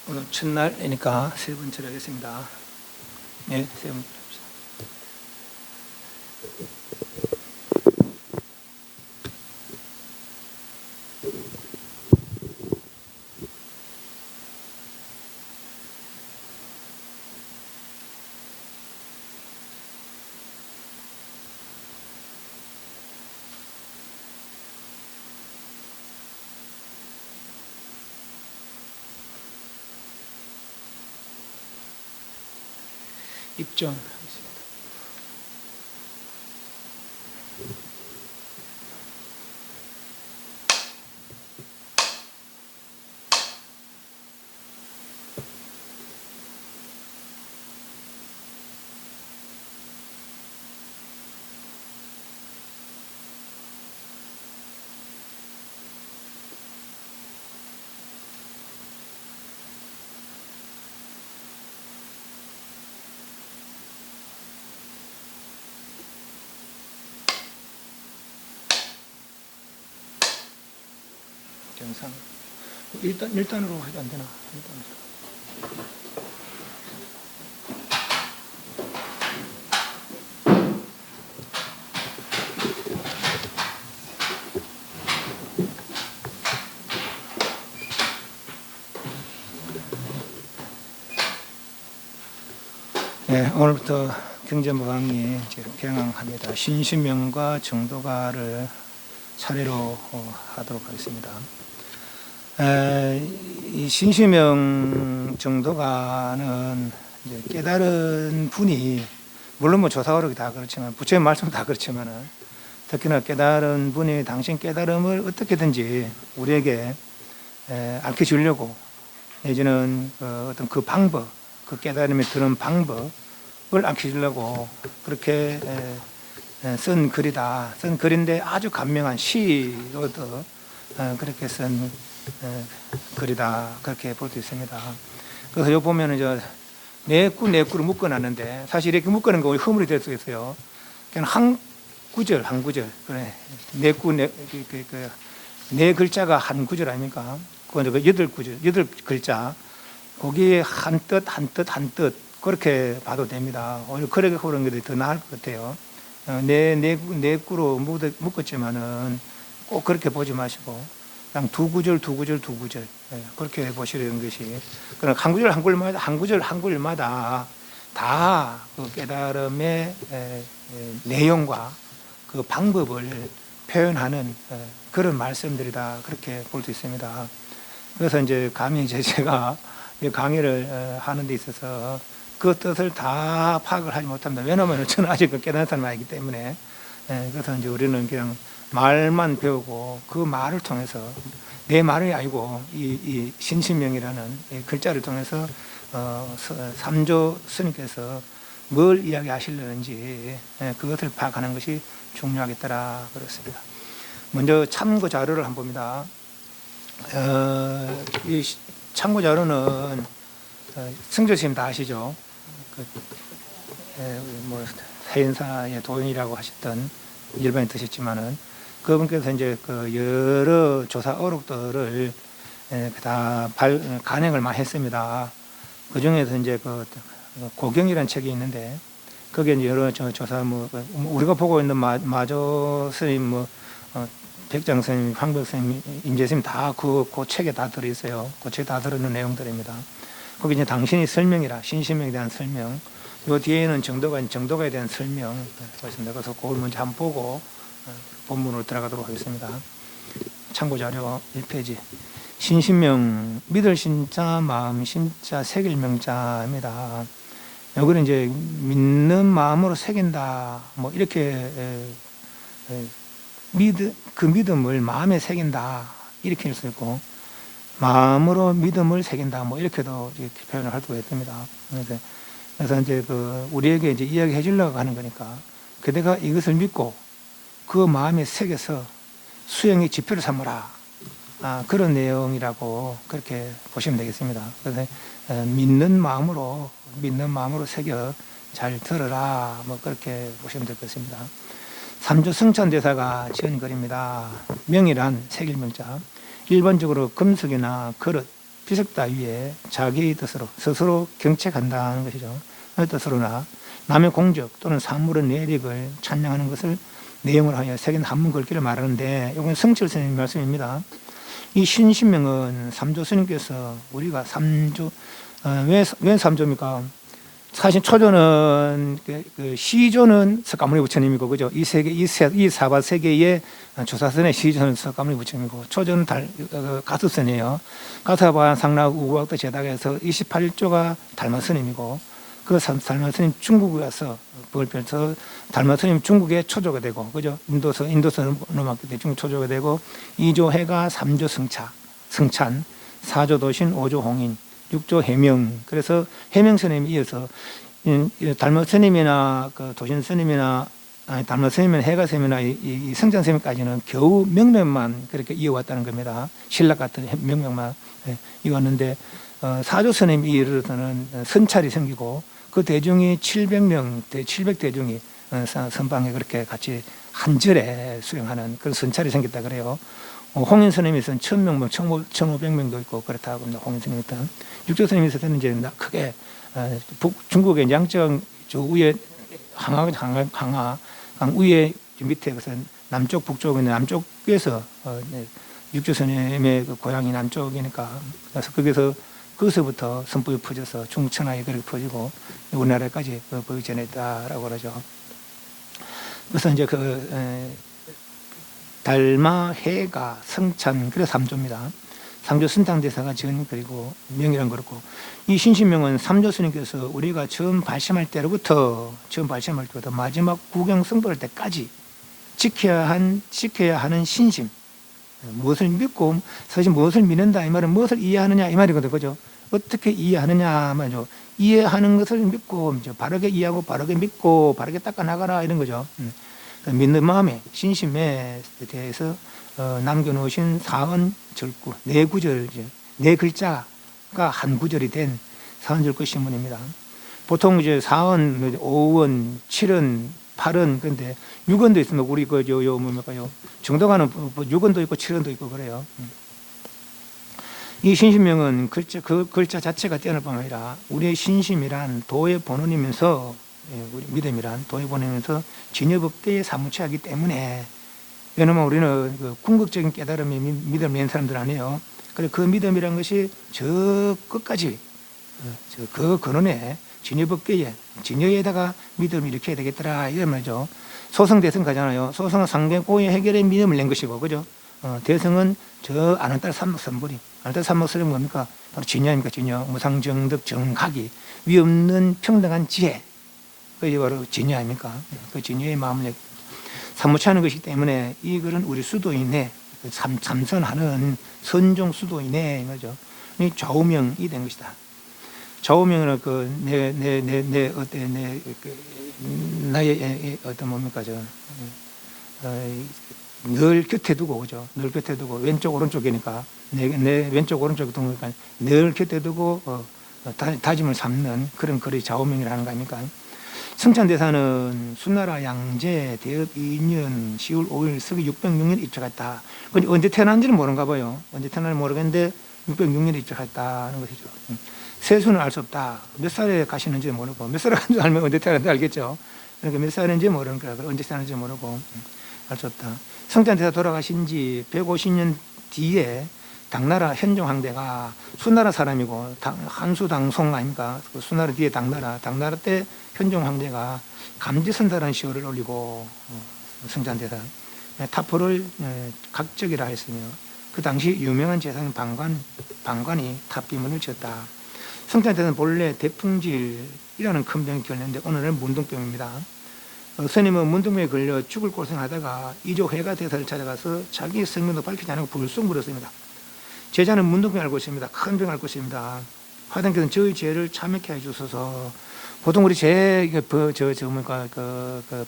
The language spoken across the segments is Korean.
오늘 첫날이니까 세 번째로 하겠습니다. 네, 세 번째로 합시다. 입전하겠습니다. 정상. 일단으로 해도 안 되나? 네, 오늘부터 경제무강리 경항합니다. 신시명과 정도가를 차례로 하도록 하겠습니다. 이 신시명 정도가는 이제 깨달은 분이, 물론 뭐 조사오록이 다 그렇지만, 부처의 말씀 다 그렇지만은, 특히나 깨달은 분이 당신 깨달음을 어떻게든지 우리에게 알려주려고, 내지는 어떤 그 방법, 그 깨달음에 드는 방법을 알려주려고 그렇게 쓴 글이다. 쓴 글인데 아주 간명한 시로도 그렇게 쓴 글이다. 그렇게 볼 수 있습니다. 그래서 여기 보면은 네 구를 묶어놨는데, 사실 이렇게 묶어놓은 거 허물이 될 수 있어요. 그냥 한 구절, 그래. 네 글자가 한 구절 아닙니까? 그건 여덟 글자. 거기에 한 뜻, 그렇게 봐도 됩니다. 오히려 그렇게 그런 게 더 나을 것 같아요. 네 구로 묶었지만은 꼭 그렇게 보지 마시고, 그냥 두 구절, 그렇게 보시려는 것이, 그럼 한 구절마다 다 그 깨달음의 내용과 그 방법을 표현하는 그런 말씀들이다. 그렇게 볼 수 있습니다. 그래서 이제 감히 제가 강의를 하는 데 있어서 그 뜻을 다 파악을 하지 못합니다. 왜냐하면 저는 아직 깨달은 사람이 아니기 때문에. 그래서 이제 우리는 그냥 말만 배우고, 그 말을 통해서, 내 말이 아니고 이 신신명이라는 이 글자를 통해서 삼조 스님께서 뭘 이야기하시려는지 그것을 파악하는 것이 중요하겠더라 그렇습니다. 먼저 참고 자료를 한번 봅니다. 이 참고 자료는 승조 스님 다 아시죠? 뭐 사인사의 도인이라고 하셨던 일반인 뜻이지만은, 그분께서 이제 그 여러 조사 어록들을 다 간행을 많이 했습니다. 그 중에서 이제 그 고경이라는 책이 있는데, 거기에 이제 여러 조사, 우리가 보고 있는 마조 스님, 백장 스님, 황벽 스님, 임재 스님 다 그 책에 다 들어있어요. 그 책에 다 들어있는 내용들입니다. 거기 이제 당신이 설명이라, 신신명에 대한 설명, 요 뒤에는 정도가에 대한 설명 있습니다. 그래서 그걸 먼저 한번 보고 본문으로 들어가도록 하겠습니다. 참고 자료 1페이지. 신신명, 믿을 신자, 마음 신자, 새길 명자입니다. 여기는 이제 믿는 마음으로 새긴다, 뭐 이렇게 그 믿음을 마음에 새긴다, 이렇게 할 수 있고, 마음으로 믿음을 새긴다, 뭐 이렇게도 이렇게 표현을 할 수가 있습니다. 그래서 이제 우리에게 이제 이야기해 주려고 하는 거니까, 그대가 이것을 믿고 그 마음에 새겨서 수행의 지표를 삼으라, 그런 내용이라고 그렇게 보시면 되겠습니다. 그래서 믿는 마음으로 새겨 잘 들어라, 뭐 그렇게 보시면 될 것 같습니다. 삼조 성찬대사가 지은 글입니다. 명이란 새길 명자. 일반적으로 금속이나 그릇, 비석다 위에 자기의 뜻으로 스스로 경책한다는 것이죠. 뜻으로나 남의 공적 또는 사물의 내력을 찬양하는 것을 내용을 하여 색인 한문 긁기를 말하는데, 이건 성철 스님의 말씀입니다. 이 신신명은 삼조 스님께서 우리가 삼조, 왜 삼조입니까? 사실 초조는 그 시조는 석가모니 부처님이고, 그죠? 이 세계, 이 사바 세계의 조사선의 시조는 석가모니 부처님이고, 초조는 가수선이에요. 가사바 상락 우각도 제닥에서 28조가 달마스님이고, 그 달마스님 중국에 와서 벌별서 달마스님 중국의 초조가 되고, 그죠? 인도서 넘어갔기 때문에 중국 초조가 되고, 2조 해가 3조 성찬, 4조 도신, 5조 홍인, 6조 해명. 그래서 해명 스님이 이어서 달마 스님이나 그 도신 스님이나 달마 스님이나 해가 스님이나 이 성찬 스님까지는 겨우 명명만 그렇게 이어왔다는 겁니다. 신락 같은 명명만 이어왔는데, 4조 스님이 이르러서는 선찰이 생기고, 그 대중이 700명, 700대중이 선방에 그렇게 같이 한 절에 수행하는 그런 선찰이 생겼다 그래요. 홍인 스님에서는 1000명, 1500명도 있고 그렇다고 합니다. 홍인 스님에서는. 육조 스님에서는 이제 크게 중국의 양적 저 위에 강화 위에 밑에 그것은 남쪽 북쪽에 남쪽에서 육조 스님의 그 고향이 남쪽이니까, 그래서 거기서부터 선법이 퍼져서 중국 천하에 그렇게 퍼지고 우리나라까지 거기 전했다라고 그러죠. 그래서 이제 달마, 해가, 성찬, 그래서 삼조입니다. 삼조 선탕대사가 전, 그리고 명이란 그렇고, 이 신신명은 삼조 스님께서 우리가 처음 발심할 때로부터 마지막 구경 성도할 때까지 지켜야 하는 신심, 무엇을 믿고, 사실 무엇을 믿는다 이 말은 무엇을 이해하느냐 이 말이거든요. 그죠? 어떻게 이해하느냐 말이죠. 이해하는 것을 믿고 바르게 이해하고 바르게 믿고 바르게 닦아 나가라 이런 거죠. 믿는 마음에 신심에 대해서 남겨놓으신 사언 절구 네 구절, 네 글자가 한 구절이 된 사언절구 신문입니다. 보통 이제 사언 5원, 7원, 8원, 근데 6원도 있으면 우리 뭡니까요? 정도가는 6원도 있고 7원도 있고 그래요. 이 신심명은 그 글자 자체가 뛰어날 뿐만 아니라 우리의 신심이란 도의 본원이면서, 우리 믿음이란 도의 본원이면서 진여법대에 사무치하기 때문에, 왜냐하면 우리는 그 궁극적인 깨달음에 믿음을 낸 사람들 아니에요. 그래서 그 믿음이란 것이 저 끝까지 그 근원에 진여법계에 진여에다가 믿음을 일으켜야 되겠더라 이런 말이죠. 소성 대성 가잖아요. 소성은 상대 고의 해결에 믿음을 낸 것이고, 그죠? 대성은 저 아는딸 삼목선불이, 아는딸 삼목선이 뭡니까? 바로 진여입니까? 진여, 무상정덕 정각이, 위없는 평등한 지혜, 그게 바로 진여 아닙니까? 그 진여의 마음을 사무치하는 것이기 때문에 이 글은 우리 수도인의 참선하는 선종 수도인의 거죠. 이 좌우명이 된 것이다. 좌우명은 나의 어떤 뭡니까? 늘 곁에 두고, 그죠? 늘 곁에 두고, 왼쪽 오른쪽이니까 내 왼쪽 오른쪽 동그니까 늘 곁에 두고 다짐을 삼는 그런 글이 좌우명이라는 거 아닙니까? 성찬대사는 수나라 양제 대업 2년 10월 5일 서기 606년 입적했다. 언제 태어난지는 모르는가 봐요. 언제 태어난지 모르겠는데 606년에 입적했다는 것이죠. 세수는 알 수 없다. 몇 살에 가시는지 모르고, 몇 살에 가는지 알면 언제 태어났는지 알겠죠. 그러니까 몇 살인지 모르는 거야. 언제 태어났는지 모르고 알 수 없다. 성찬대사 돌아가신 지 150년 뒤에 당나라 현종황대가 수나라 사람이고 한수당송 아닙니까? 그 수나라 뒤에 당나라 때 현종황대가 감지선사라는 시호를 올리고 성찬대사 타포를 각적이라 했으며, 그 당시 유명한 재상인 방관이 탑비문을 지었다. 성찬대사는 본래 대풍질이라는 큰 병이 걸렸는데 오늘은 문둥병입니다. 스님은 문둥병에 걸려 죽을 고생하다가 이조 회가 대사를 찾아가서 자기 성명도 밝히지 않고 불쑥 물었습니다. 제자는 문둥병 앓고 있습니다. 큰 병 앓고 있습니다. 화단께서는 저희 죄를 참여케 해주소서. 보통 우리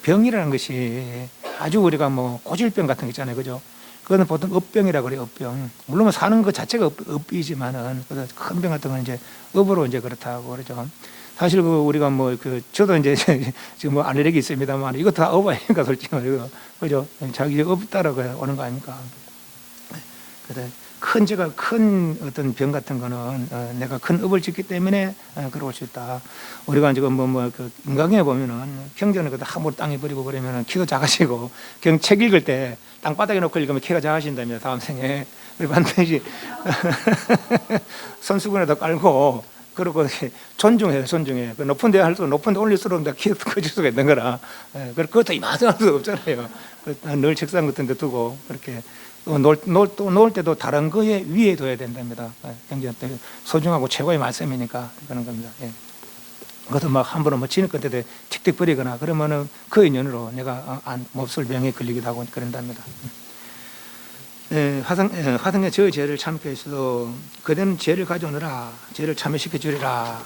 병이라는 것이 아주 우리가 고질병 같은 거 있잖아요. 그죠? 그거는 보통 업병이라고 그래요. 업병. 물론 사는 것 자체가 업이지만은, 큰 병 같은 건 이제 업으로 이제 그렇다고 그러죠. 사실 우리가 저도 이제 지금 알레르기 있습니다만 이것도 다 업 아닙니까? 솔직히 말이고. 그죠? 자기 업 따라 오는 거 아닙니까? 그래. 제가 큰 어떤 병 같은 거는 내가 큰 업을 짓기 때문에 그럴 수 있다. 우리가 지금 그 인강에 보면은 경전을 그다 함부로 땅에 버리고 그러면은 키가 작아지고 책 읽을 때 땅바닥에 놓고 읽으면 키가 작아진다며 다음 생에. 그리고 반드시 손수건에다 깔고 그리고 존중해. 그 높은 데 할수록 높은 데 올릴수록 키가 커질 수가 있는 거라. 그것도 이만할 수 없잖아요. 늘 책상 같은 데 두고 그렇게 놓을 때도 다른 거에 위에 둬야 된답니다. 굉장히 소중하고 최고의 말씀이니까 그런 겁니다. 예. 그것도 막 함부로 지는 끝에 틱틱 버리거나 그러면은 그 인연으로 내가 몹쓸 병에 걸리기도 하고 그런답니다. 화성에 저 죄를 참게 했어도 그대는 죄를 가져오느라 죄를 참여시켜 주리라.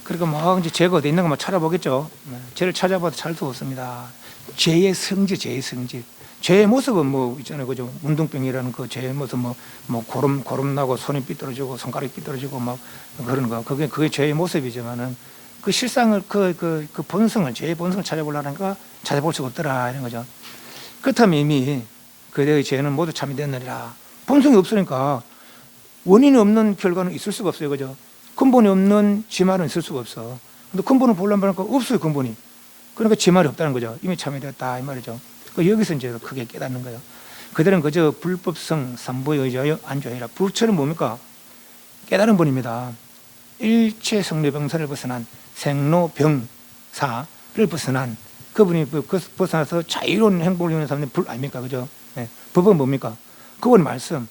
그리고 뭐 이제 죄가 어디 있는 거 찾아보겠죠. 죄를 찾아봐도 잘 수 없습니다. 죄의 성질. 죄의 모습은 뭐 있잖아요, 그죠? 운동병이라는 그 죄의 모습, 고름 나고 손이 삐뚤어지고 손가락이 삐뚤어지고 막 그런 거, 그게 죄의 모습이지만은 그 실상을 그 본성을 죄의 본성을 찾아보려니까 찾아볼 수가 없더라 이런 거죠. 그렇다면 이미 그대의 죄는 모두 참여됐느니라. 본성이 없으니까 원인이 없는 결과는 있을 수가 없어요, 그죠? 근본이 없는 지 말은 있을 수가 없어. 근데 근본을 보려면 없어요, 근본이. 그러니까 지 말이 없다는 거죠. 이미 참여됐다 이 말이죠. 여기서 이제 크게 깨닫는 거예요. 그들은 그저 불법성 삼보에 의지하여 안주하리라. 불처는 뭡니까? 깨달은 분입니다. 일체 생로병사를 벗어난 생로병사를 벗어난 그분이 벗어나서 자유로운 행복을 이루는 사람들이 불 아닙니까? 그죠? 네. 법은 뭡니까? 그분 말씀.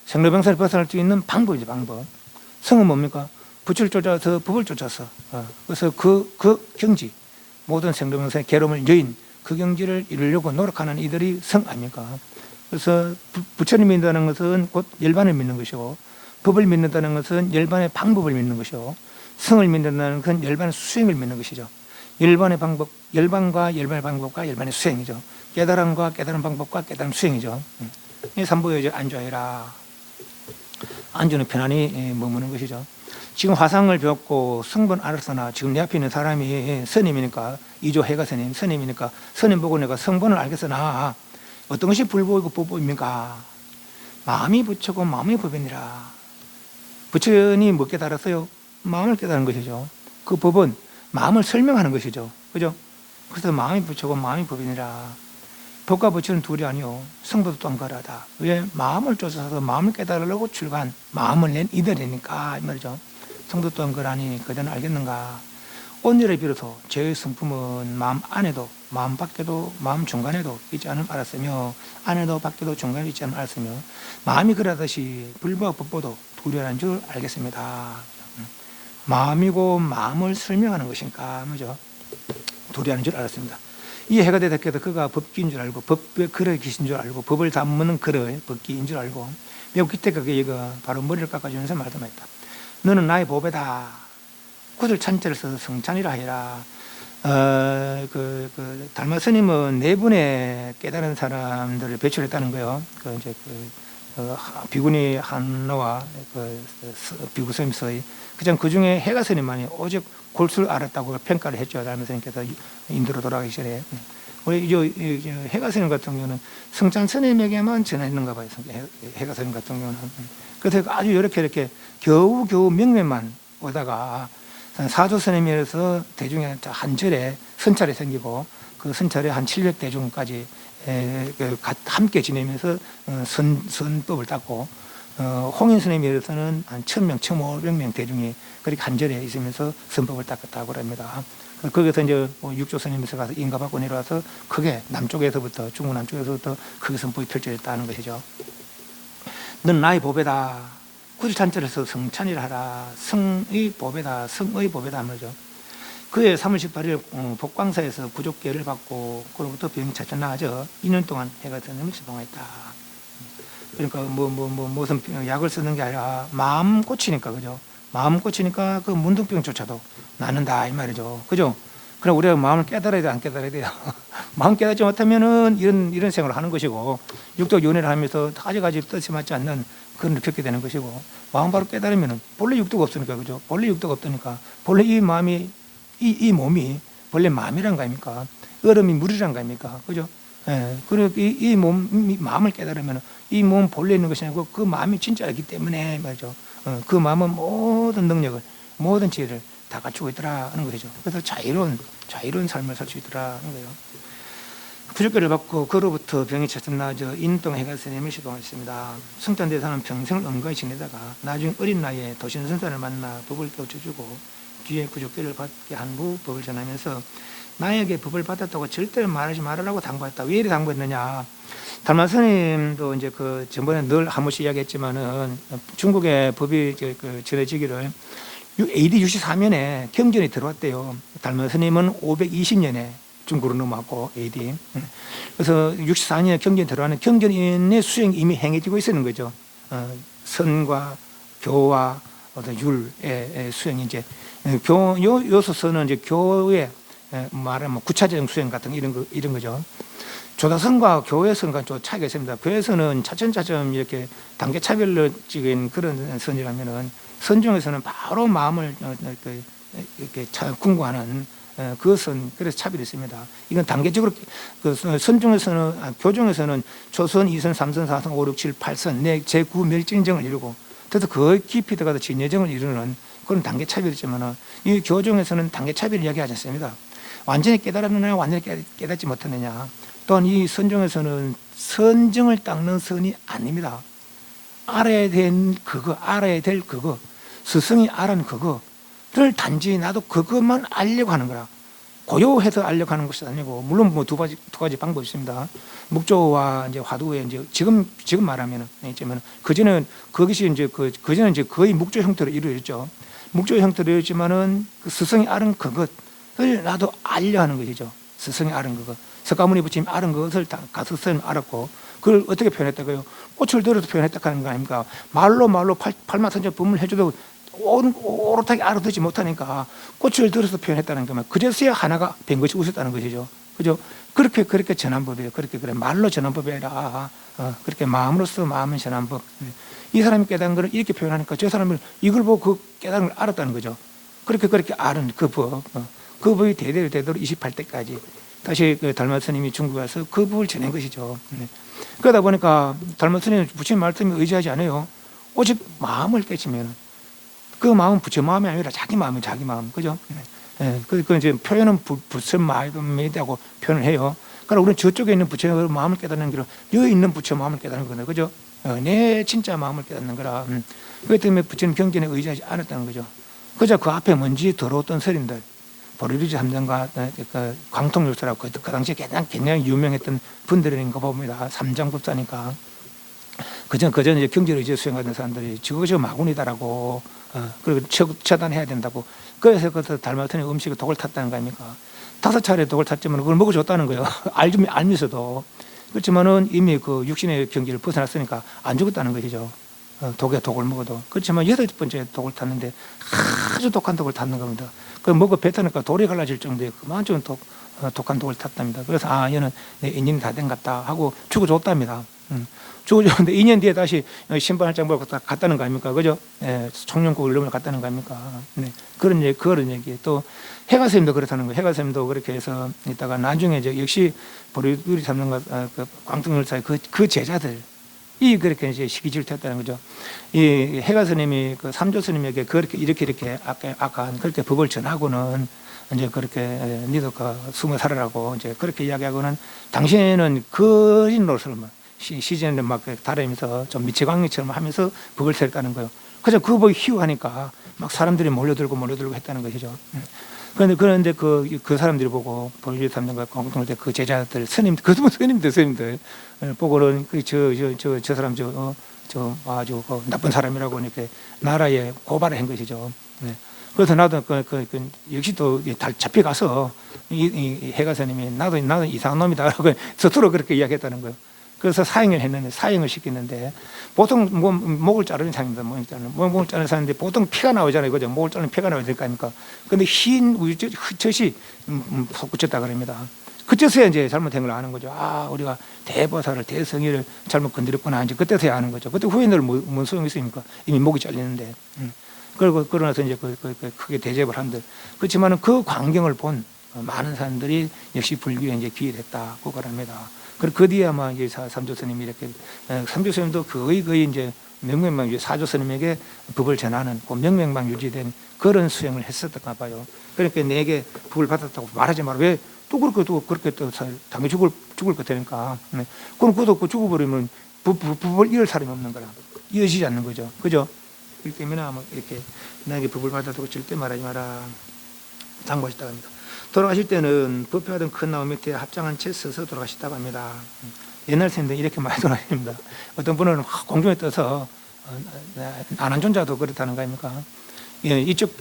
생로병사를 벗어날 수 있는 방법이죠, 방법. 성은 뭡니까? 부처를 쫓아서 법을 쫓아서. 그래서 그 경지, 모든 생로병사의 괴로움을 여인, 그 경지를 이루려고 노력하는 이들이 성 아닙니까? 그래서 부처를 믿는다는 것은 곧 열반을 믿는 것이고, 법을 믿는다는 것은 열반의 방법을 믿는 것이고, 성을 믿는다는 것은 열반의 수행을 믿는 것이죠. 열반의 방법, 열반과 열반의 방법과 열반의 수행이죠. 깨달음과 깨달은 방법과 깨달음 수행이죠. 이 삼보에 이제 안주하라. 안주는 편안히 머무는 것이죠. 지금 화상을 배웠고 성분 알았으나 지금 내 앞에 있는 사람이 스님이니까 이조 해가 스님이니까 스님 보고 내가 성분을 알겠으나 어떤 것이 불보이고 법보입니까? 마음이 부처고 마음이 법이니라. 부처님 뭐 깨달았어요? 마음을 깨달은 것이죠. 그 법은 마음을 설명하는 것이죠. 그죠? 그래서 마음이 부처고 마음이 법이니라. 법과 부처는 둘이 아니요 성부도 또한 거라다. 왜? 마음을 쫓아서 마음을 깨달으려고 출간 마음을 낸 이들이니까 이 말이죠. 성도 또한 거라니 그대는 알겠는가? 오늘에 비로소 죄의 성품은 마음 안에도 마음 밖에도 마음 중간에도 있지 않을 알았으며 안에도 밖에도 중간에 있지 않을 알았으며 마음이 그러하듯이 불보와 법보도 둘이라는 줄 알겠습니다. 마음이고 마음을 설명하는 것인가 뭐죠? 둘이라는 줄 알았습니다. 이 해가 되다 해도 그가 법기인 줄 알고 법의 그릇 기신 줄 알고 법을 담는 그릇 법기인 줄 알고 매우 기특하게 얘가 바로 머리를 깎아주면서 말씀했다. 너는 나의 보배다. 구슬 찬자를 써서 성찬이라 하리라. 달마 스님은 네 분의 깨달은 사람들을 배출했다는 거예요. 비구니 한노와 비구 스님 서희. 그 중에 해가 스님만이 오직 골수를 알았다고 평가를 했죠. 달마 스님께서 인도로 돌아가기 전에. 우리 해가 스님 같은 경우는 성찬 스님에게만 전했는가 봐요. 해가 스님 같은 경우는. 그래서 아주 이렇게 겨우 명맥만 오다가 사조 스님이라서 대중에 한 절에 선찰이 생기고 그 선찰에 한 700대중까지 함께 지내면서 선법을 닦고 홍인 스님이라서는 한 1000명, 1500명 대중이 그렇게 한 절에 있으면서 선법을 닦았다고 합니다. 거기서 이제 육조 스님에서 가서 인가받고 내려와서 크게 남쪽에서부터 중국 남쪽에서부터 크게 선법이 펼쳐졌다는 것이죠. 넌 나의 보배다. 구슬 찬자를 써서 성찬이라 하라. 성의 보배다. 성의 보배다 말이죠. 그해 3월 18일 복광사에서 부족계를 받고 그로부터 병이 차차 나아져 2년 동안 해가 스님을 지방했다. 그러니까 무슨 약을 쓰는 게 아니라 마음 꽂히니까 그죠? 마음 꽂히니까 그 문둥병조차도 낫는다 이 말이죠. 그죠? 그럼 우리가 마음을 깨달아야 돼, 안 깨달아야 돼요? 마음 깨닫지 못하면은 이런 생활을 하는 것이고, 육적 연애를 하면서 가지가지 뜻이 맞지 않는 그런 걸 겪게 되는 것이고, 마음 바로 깨달으면은 본래 육도가 없으니까, 그죠? 본래 육도가 없으니까, 본래 이 마음이, 이 몸이 본래 마음이란 거 아닙니까? 얼음이 물이란 거 아닙니까? 그죠? 예, 그리고 이 마음을 깨달으면 이 몸 본래 있는 것이 아니고 그 마음이 진짜이기 때문에 말이죠. 그 마음은 모든 능력을, 모든 지혜를 다 갖추고 있더라 하는 것이죠. 그래서 자유로운 삶을 살 수 있더라 하는 거예요. 부적교를 받고 그로부터 병이 차츰 나아져 인동 해가스님을 시도했습니다. 성탄대사는 평생을 은거히 지내다가 나중 어린 나이에 도신선사를 만나 법을 깨우쳐주고 뒤에 부적교를 받게 한 후 법을 전하면서 나에게 법을 받았다고 절대로 말하지 말으라고 당부했다. 왜 이렇게 당부했느냐? 달마 스님도 이제 그 전번에 늘 한 번씩 이야기했지만은 중국의 법이 전해지기를 AD 64년에 경전이 들어왔대요. 달마 스님은 520년에 중국으로 넘어왔고 AD. 그래서 64년에 경전이 들어왔는 경전인의 수행이 이미 행해지고 있었는 거죠. 선과 교와 어떤 율의 수행이 이제 요소서는 이제 교의 말하면 구차적 수행 같은 이런 거죠. 조다선과 교회선과 좀 차이가 있습니다. 교회선은 차츰차츰 이렇게 단계 차별적인 그런 선이라면은 선 중에서는 바로 마음을 이렇게 궁구하는 그 선, 그래서 차별이 있습니다. 이건 단계적으로 그 선 중에서는 교 중에서는 초선, 2선, 3선, 4선, 5, 6, 7, 8선 제9 멸진정을 이루고 그래서 그 깊이 들어가서 진여정을 이루는 그런 단계 차별이지만은 이 교 중에서는 단계 차별을 이야기하지 않습니다. 완전히 깨달았느냐, 완전히 깨닫지 못했느냐. 또한 이 선정에서는 선정을 닦는 선이 아닙니다. 알아야 될 그거, 스승이 알은 그거를 단지 나도 그것만 알려고 하는 거라. 고요해서 알려고 하는 것이 아니고, 물론 뭐 두 가지 방법이 있습니다. 묵조와 이제 화두에 이제 지금 말하면은 있지만 그전에는 그것이 이제 그전에 이제 거의 묵조 형태로 이루어졌죠. 묵조 형태로 이루어졌지만은 그 스승이 알은 그것을 나도 알려 하는 것이죠. 스승이 알은 그것. 석가모니 부처님 알은 것을 다 가스스님 알았고 그걸 어떻게 표현했다고요? 꽃을 들어서 표현했다 하는 거 아닙니까? 말로 팔마선적 법문을 해줘도 오롯하게 알아듣지 못하니까 꽃을 들어서 표현했다는 거면 그제서야 하나가 된 것이 웃었다는 것이죠. 그죠? 그렇게 전한 법이에요. 그래 말로 전한 법이 아니라 그렇게 마음으로서 마음을 전한 법. 이 사람이 깨달은 것을 이렇게 표현하니까 저 사람은 이걸 보고 그 깨달은 걸 알았다는 거죠. 그렇게 알은 그 법. 그 법이 대대로 28대까지 다시 그 달마 스님이 중국에 와서 그 법을 전한 것이죠. 그러다 보니까 달마 스님은 부처님 말씀에 의지하지 않아요. 오직 마음을 깨치면 그 마음은 부처 마음이 아니라 자기 마음이 자기 마음. 그죠? 그 이제 표현은 부처 마음이라고 표현을 해요. 그러니까 우리는 저쪽에 있는 부처의 마음을 깨닫는 거로 여기 있는 부처 마음을 깨닫는 거네. 그죠? 내 진짜 마음을 깨닫는 거라. 그렇기 때문에 부처님 경전에 의지하지 않았다는 거죠. 그저 그 앞에 먼지 더러웠던 스님들 보리루지 삼장과 광통율사라고 그 당시에 굉장히 유명했던 분들인 거 봅니다. 삼장법사니까. 그전 이제 경제를 이제 수행하던 사람들이 저거 마군이다라고 그리고 처단해야 된다고. 그래서 그 달마터니 음식에 독을 탔다는 거 아닙니까? 5차례 독을 탔지만 그걸 먹어줬다는 거예요. 알면서도. 그렇지만은 이미 그 육신의 경지를 벗어났으니까 안 죽었다는 것이죠. 독을 먹어도. 그렇지만 8번째 독을 탔는데 아주 독한 독을 탔는 겁니다. 그 먹어 뱉으니까 돌이 갈라질 정도의 그만큼 독한 독을 탔답니다. 그래서 얘는 내 인연이 다 된 것 같다 하고 죽어줬답니다. 죽어줬는데 2년 뒤에 다시 신발 한 장 먹고 갔다는 거 아닙니까? 그죠? 청룡국을 넘어 갔다는 거 아닙니까? 네. 그런 얘기. 또 해가스님도 그렇다는 거예요. 해가스님도 그렇게 해서 있다가 나중에 이제 역시 보리두리 삼는과 광통열사의 그 제자들 이 그렇게 이제 시기질투했다는 거죠. 이 해가스님이 그 삼조스님에게 이렇게 아까 그렇게 법을 전하고는 이제 그렇게 니도 숨어 살아라고 이제 그렇게 이야기하고는 당신은 거인로서만 시즌에 막 다니면서 좀 미치광이처럼 하면서 법을 세웠다는 거예요. 그래서 그 법이 희우하니까 막 사람들이 몰려들고 했다는 것이죠. 그런데 그 사람들이 보고 보리두리 삼장과 광통열사 그 제자들 스님들 보고는 저 사람 아주 나쁜 사람이라고 이렇게 나라에 고발을 한 것이죠. 그래서 나도 역시 또 잡혀가서 이 해가사님이 나도 이상한 놈이다라고 스스로 그렇게 이야기했다는 거예요. 그래서 사형을 시켰는데 보통 목을 자르는 사람입니다. 목을 자르는 사람인데 보통 피가 나오잖아요. 그죠? 목을 자르는 피가 나와야 될 거 아닙니까? 근데 흰 젖이 솟구쳤다 그럽니다. 그때서야 이제 잘못된 걸 아는 거죠. 우리가 대보살을 대성의를 잘못 건드렸구나. 이제 그때서야 아는 거죠. 그때 후회는 뭔 소용이 있습니까? 이미 목이 잘리는데. 그러고 나서 이제 크게 대접을 한들. 그렇지만은 그 광경을 본 많은 사람들이 역시 불교에 이제 귀의했다. 그거랍니다. 그리고 그 뒤에 아마 이제 삼조 스님이 이렇게 삼조 스님도 거의 이제 명명만 사조 스님에게 법을 전하는 그 명명만 유지된 그런 수행을 했었던가 봐요. 그러니까 내게 법을 받았다고 말하지 마라. 왜 또 그렇게 또 당연히 죽을 것 되니까. 그럼 그것도 죽어버리면 법을 이을 사람이 없는 거라. 이어지지 않는 거죠. 그죠? 그렇기 때문에 아마 이렇게 나에게 법을 받았다고 절대 말하지 마라. 당부하셨다고 합니다. 돌아가실 때는 법회하던 큰 나무 밑에 합장한 채 서서 돌아가셨다고 합니다. 옛날 세대는 이렇게 많이 돌아가십니다. 어떤 분은 공중에 떠서 안한존자도 그렇다는 거 아닙니까? 이쪽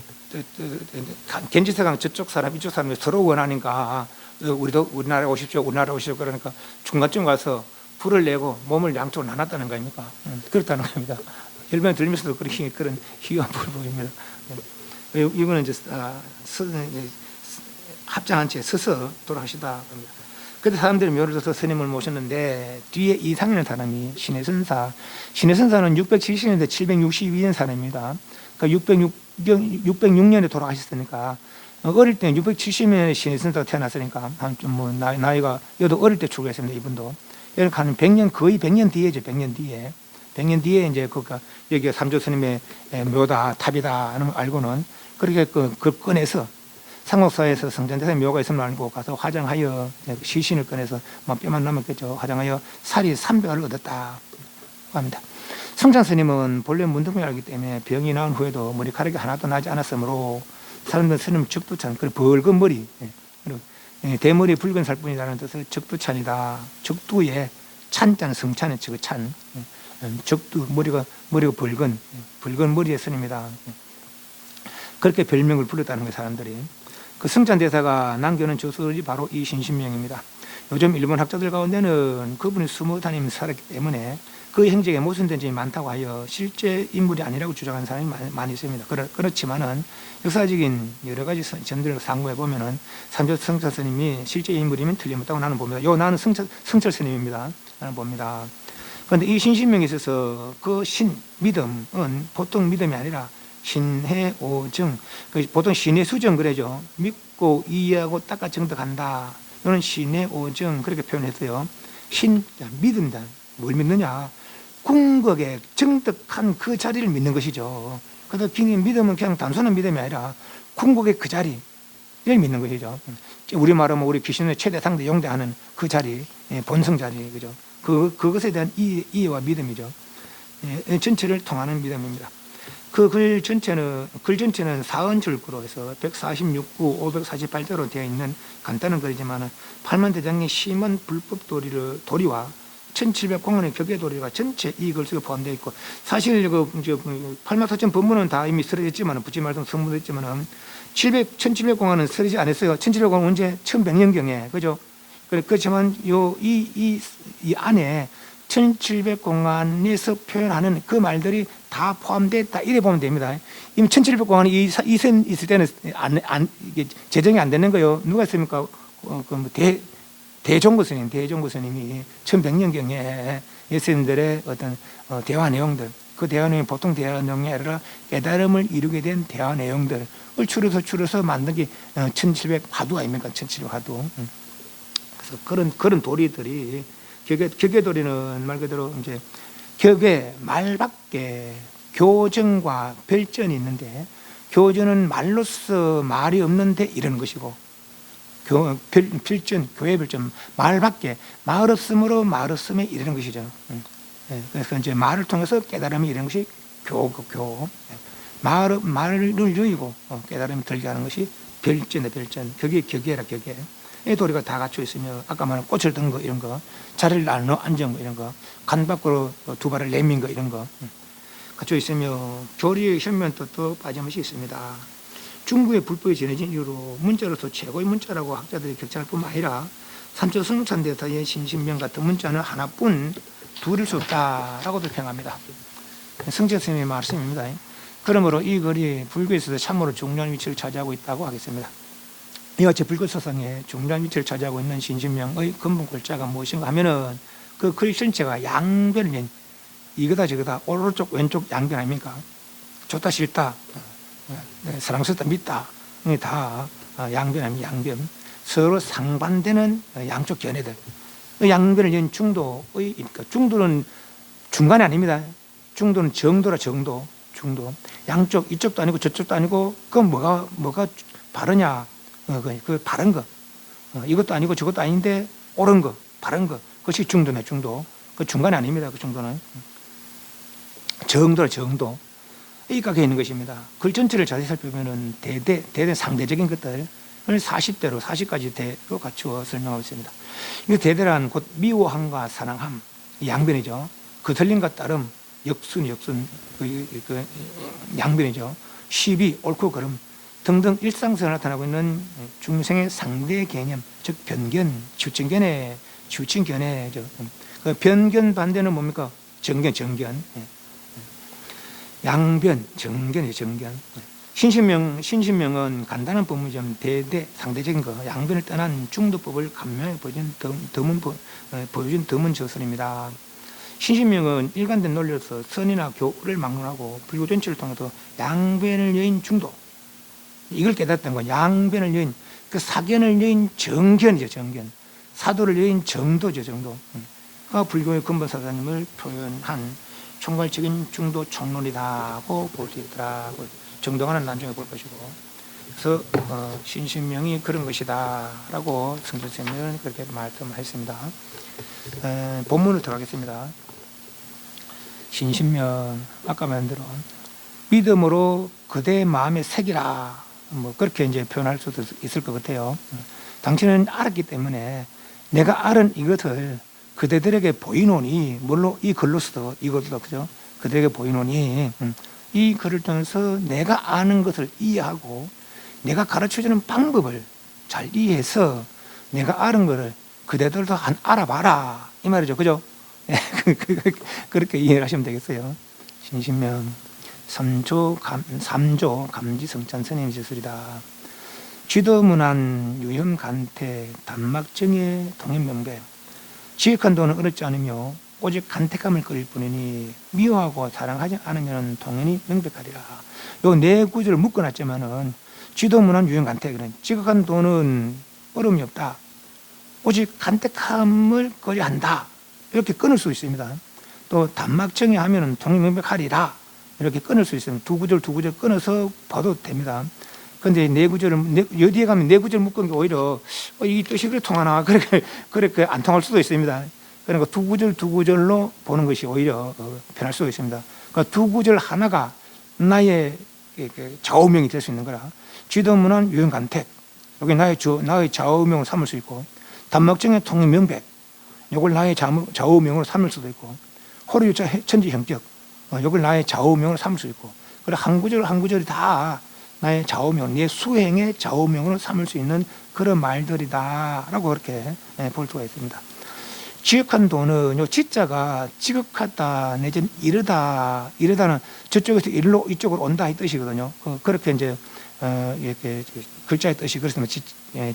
겐지스강 저쪽 사람 이쪽 사람이 서로 원하니까 우리도 우리나라에 오십시오 그러니까 중간쯤 가서 불을 내고 몸을 양쪽으로 나눴다는 거 아닙니까? 그렇다는 겁니다. 열변 들면서도 그런 희귀한 불을 보입니다. 이거는 이제 합장한 채 서서 돌아가시다 겁니다. 그때 사람들이 묘를 들어서 스님을 모셨는데 뒤에 이상이라는 사람이 신해선사는 670년대 762년 사람입니다. 그러니까 606년에 돌아가셨으니까 어릴 때 670년에 신해선사가 태어났으니까 한 좀 뭐 나이가 여도 어릴 때 출가했습니다. 이분도 한 100년 거의 100년 뒤에죠. 100년 뒤에 이제 여기가 삼조 스님의 묘다 탑이다 하는 걸 알고는 그렇게 그 꺼내서 상록사에서 성전대사의 묘가 있음을 알고 가서 화장하여 시신을 꺼내서 뼈만 남았겠죠. 화장하여 살이 300알을 얻었다 합니다. 성찬 스님은 본래 문둥병이 알기 때문에 병이 나은 후에도 머리카락이 하나도 나지 않았으므로 사람들 스님 적두찬 붉은 머리 그리고 대머리 붉은 살뿐이라는 뜻의 적두찬이다. 적두에 찬자는 성찬의 찬 적두 머리가 붉은 머리의 스님이다. 그렇게 별명을 불렀다는 거예요. 사람들이. 그 성찬대사가 남겨놓은 저술이 바로 이 신신명입니다. 요즘 일본 학자들 가운데는 그분이 20단임 살았기 때문에 그 행적에 모순된 점이 많다고 하여 실제 인물이 아니라고 주장하는 사람이 많이 있습니다. 그렇지만은 역사적인 여러 가지 점들을 상고해 보면은 삼조 성철 스님이 실제 인물이면 틀림없다고 나는 봅니다. 나는 성철 스님입니다. 나는 봅니다. 그런데 이 신신명에 있어서 그 믿음은 보통 믿음이 아니라 신해오정, 보통 신해수정 그래죠. 믿고 이해하고 닦아 정득한다. 이는 신해오정 그렇게 표현했어요. 믿는다. 뭘 믿느냐? 궁극에 정득한 그 자리를 믿는 것이죠. 그래서 믿음은 그냥 단순한 믿음이 아니라 궁극의 그 자리를 믿는 것이죠. 우리 말하면 우리 귀신의 최대 상대 용대하는 그 자리, 본성 자리, 그죠? 그것에 대한 이해와 믿음이죠. 전체를 통하는 믿음입니다. 그 글 전체는 사언줄구로 해서 146구, 548자로 되어 있는 간단한 글이지만 8만 대장의 심은 불법 도리와 1700공안의 격의도리가 전체 이 글 속에 포함되어 있고 사실 8만4천 법문은 다 이미 쓰러졌지만 붙지 말씀 성문했지만 1700공안은 쓰러지지 않았어요. 1700공안은 언제? 1100년경에 그죠? 그렇지만 이 안에 1700공안에서 표현하는 그 말들이 다 포함됐다 이래 보면 됩니다. 이미 1700공안이 이 선 있을 때는 이게 제정이 안 되는 거예요. 누가 했습니까? 대종고 스님이 1100년경에 예수님들의 어떤 대화 내용들, 그 대화 내용이 보통 대화 내용이 아니라 깨달음을 이루게 된 대화 내용들을 추려서 만든 게 1700화두 아닙니까? 1700화두. 그래서 그런 도리들이 격의도리는 말 그대로 이제 격의 말밖에 교정과 별전이 있는데 교전은 말로서 말이 없는데 이러는 것이고 별전, 교회 별전 말밖에 말 없음으로 말 없음에 이르는 것이죠. 그래서 이제 말을 통해서 깨달음이 이르는 것이 교. 말을 누이고 깨달음이 들게 하는 것이 별전의 별전. 그게 격이라 격에. 이 도리가 다 갖춰 있으며 아까 말한 꽃을 든 거 이런 거, 자리를 나눠 앉은 거 이런 거, 간 밖으로 두 발을 내민 거 이런 거 갖춰 있으며 교리의 현면 뜻도 빠짐없이 있습니다. 중국의 불법이 전해진 이후로 문자로서 최고의 문자라고 학자들이 격찬할 뿐만 아니라 삼조 성찬대사의 신신명 같은 문자는 하나뿐 둘일 수 없다라고도 평합니다. 성철 스님의 말씀입니다. 그러므로 이 글이 불교에 있어서 참으로 중요한 위치를 차지하고 있다고 하겠습니다. 이와 같이 불교 사상에 중요한 위치를 차지하고 있는 신신명의 근본 글자가 무엇인가 하면은 그 글 전체가 양변, 이거다 저거다 오른쪽 왼쪽 양변 아닙니까? 좋다 싫다, 사랑스럽다 믿다, 이게 다 양변 아닙니까? 양변. 서로 상반되는 양쪽 견해들. 양변을 연 중도의, 그러니까 중도는 중간이 아닙니다. 중도는 정도라, 정도. 양쪽, 이쪽도 아니고 저쪽도 아니고, 그건 뭐가 바르냐. 그 바른 거. 이것도 아니고 저것도 아닌데, 옳은 거, 바른 거. 그것이 중도네, 중도. 그 중간이 아닙니다. 그 정도는. 정도라, 정도. 이 각에 있는 것입니다. 글 전체를 자세히 살펴보면 대대 상대적인 것들, 40대로 40가지 대로 갖추어 설명하고 있습니다. 이 대대란 곧 미워함과 사랑함, 양변이죠. 거슬림과 따름, 역순, 그 양변이죠. 시비, 옳고 그름 등등 일상생활에 나타나고 있는 중생의 상대 개념, 즉 변견, 치우친견해죠. 그 변견 반대는 뭡니까? 정견. 양변, 정견. 신신명은 간단한 법문이지만 대대, 상대적인 거, 양변을 떠난 중도법을 감명하게 보여준 드문 저술입니다. 신신명은 일관된 논리로서 선이나 교를 막론하고 불교 전체를 통해서 양변을 여인 중도, 이걸 깨닫던 건 양변을 여인, 그 사견을 여인 정견이죠, 정견. 사도를 여인 정도죠, 정도. 불교의 근본사상임을 표현한 총괄적인 중도 총론이다고 볼 수 있더라고요. 정동하는 나중에 볼 것이고. 그래서 신신명이 그런 것이다라고 성철스님은 그렇게 말씀하셨습니다. 본문으로 들어가겠습니다. 신신명, 아까 말한 대로 믿음으로 그대의 마음에 새기라, 뭐 그렇게 이제 표현할 수도 있을 것 같아요. 당신은 알았기 때문에 내가 알은 이것을 그대들에게 보이노니, 물론 이 글로서도 이것도 그죠? 그대에게 보이노니, 이 글을 통해서 내가 아는 것을 이해하고 내가 가르쳐주는 방법을 잘 이해해서 내가 아는 것을 그대들도 알아봐라, 이 말이죠, 그죠? 그렇게 이해를 하시면 되겠어요. 신신명 3조 감지성찬 스님의 저술이다. 쥐도문안 유형간태 단막정의 동행명배. 지극한 도는 어렵지 않으며 오직 간택감을 끓일 뿐이니 미워하고 사랑하지 않으면 동연히 명백하리라. 요 네 구절을 묶어놨지만은 쥐도문안 유형간태, 그런 지극한 도는 어려움이 없다. 오직 간택함을 끓여야 한다. 이렇게 끊을 수 있습니다. 또 단막정의 하면은 동행명백하리라. 이렇게 끊을 수 있습니다. 두 구절 끊어서 봐도 됩니다. 근데 네 구절을, 여기에 가면 네 구절 묶은 게 오히려, 이 뜻이 그래 통하나? 그렇게 안 통할 수도 있습니다. 그러니까 두 구절로 보는 것이 오히려 편할 수도 있습니다. 그러니까 두 구절 하나가 나의 좌우명이 될 수 있는 거라. 쥐도문안 유형간택. 여기 나의 좌우명을 삼을 수 있고, 단막정의 통명백. 이걸 나의 좌우명으로 삼을 수도 있고, 호루유자 천지형격. 이걸 나의 좌우명으로 삼을 수 있고, 그래 한 구절이 다 나의 좌우명, 내 수행의 좌우명으로 삼을 수 있는 그런 말들이다라고 그렇게 볼 수가 있습니다. 지극한 도는 요 지자가 지극하다 내지는 이르다는 저쪽에서 이쪽으로 온다 이 뜻이거든요. 그렇게 이제 이렇게 글자의 뜻이 그렇습니다.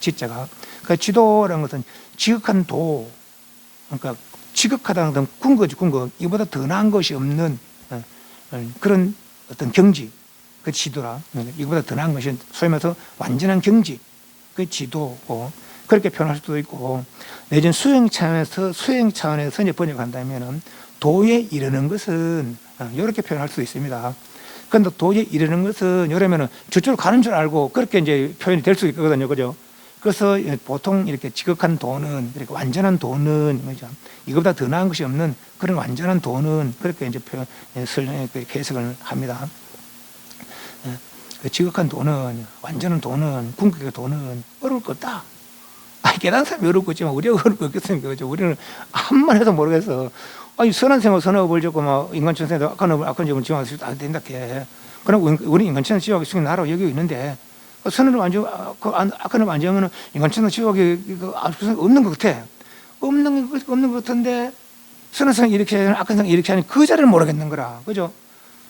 지자가. 그 지도라는 것은 지극한 도, 그러니까 지극하다는 것은 궁거 이보다 더 나은 것이 없는 그런 어떤 경지, 그 지도라. 이거보다 더 나은 것이 소위 말해서 완전한 경지, 그 지도고, 그렇게 표현할 수도 있고, 내지는 수행 차원에서 이제 번역한다면은 도에 이르는 것은 이렇게 표현할 수 있습니다. 그런데 도에 이르는 것은 이러면은 저쪽으로 가는 줄 알고 그렇게 이제 표현이 될 수 있거든요, 그죠? 그래서 보통 이렇게 지극한 도는, 이렇게 완전한 도는, 이거보다 더 나은 것이 없는 그런 완전한 도는, 그렇게 이제 해석을 합니다. 지극한 도는, 완전한 도는, 궁극의 도는 어려울 것 없다. 깨달은 사람이 어려울 것 있지만 우리가 어려울 것 없겠습니까? 그죠? 우리는 한만 해도 모르겠어. 선한 생활 선업을 짓고 막 인간천세도 악한 점을 지원할 수 안 된다 해. 그럼 우리 인간천세 지옥에 숙인 나라로 여기 있는데, 선을 안 지고 악한 을 안 지으면 인간천세 지옥에 없는 것 같아. 없는 것 같은데, 선한 생 이렇게 하는, 악한 생 이렇게 하는 그 자리를 모르겠는 거라. 그죠?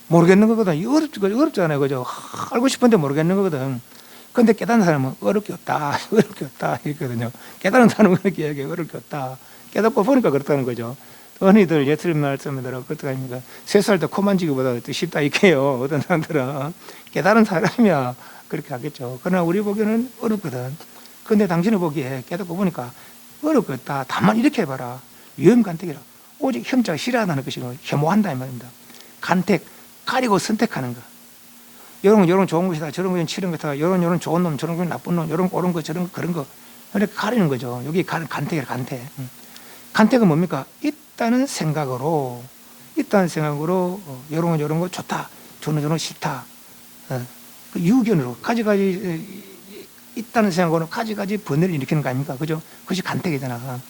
모르겠는 거거든. 어렵잖아요. 그죠? 알고 싶은데 모르겠는 거거든. 근데 깨닫는 사람은 어렵게 없다. 이랬거든요. 깨닫는 사람은 그렇게 이야기해요. 어렵게 없다. 깨닫고 보니까 그렇다는 거죠. 언니들 예수님 말씀대로 그렇다고 합니까? 3살 때 코 만지기보다 더 쉽다 이게요. 어떤 사람들은 깨달은 사람이야 그렇게 하겠죠. 그러나 우리 보기에는 어렵거든. 근데 당신이 보기에 깨닫고 보니까 어렵겠다. 다만 이렇게 해봐라. 위험간택이라. 오직 혐자가 싫어한다는 것이고 혐오한다 이 말입니다. 간택, 가리고 선택하는 거. 요런 좋은 것이다. 저런 것은 싫은 것이다. 요런 좋은 놈, 저런 건 나쁜 놈, 요런 옳은 거, 저런 거, 그런 거. 이렇게 가리는 거죠. 여기 간택이라, 간택. 간택은 뭡니까? 있다는 생각으로 요런 거 좋다. 저런 거 싫다. 그 유견으로 가지가지 있다는 생각으로 가지가지 번뇌를 일으키는 거 아닙니까? 그죠? 그것이 간택이잖아.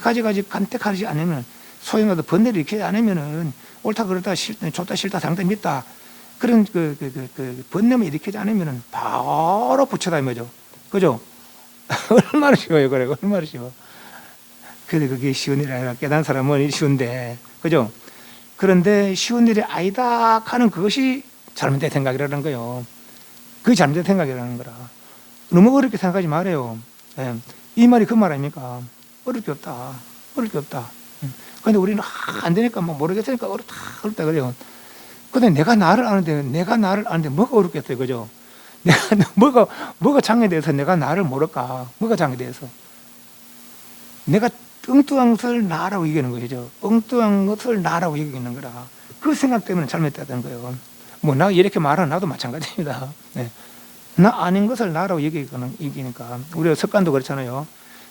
가지가지 간택하지 않으면 소용없다. 번뇌를 일으키지 않으면은 옳다 그렇다 좋다 싫다 상대 믿다 그런 그 번뇌만 일으키지 않으면은 바로 부처다 이 말이죠. 그죠? 얼마나 쉬워요, 그래. 얼마나 쉬워. 근데 그게 쉬운 일이 아니라 깨달은 사람은 쉬운데, 그죠? 그런데 쉬운 일이 아니다 하는 그것이 잘못된 생각이라는 거예요. 그게 잘못된 생각이라는 거라. 너무 어렵게 생각하지 말아요. 예. 이 말이 그 말 아닙니까? 어려울 게 없다. 어려울 게 없다. 근데 우리는 안 되니까 뭐 모르겠으니까 어렵다 그래요. 근데 내가 나를 아는데 뭐가 어렵겠어요, 그죠? 내가 뭐가 장애돼서 내가 나를 모를까? 뭐가 장애돼서? 내가 엉뚱한 것을 나라고 여기는 것이죠. 엉뚱한 것을 나라고 여기는 거라. 그 생각 때문에 잘못됐다는 거예요. 뭐 나 이렇게 말하는 나도 마찬가지입니다. 네. 나 아닌 것을 나라고 여기니까 우리가 습관도 그렇잖아요.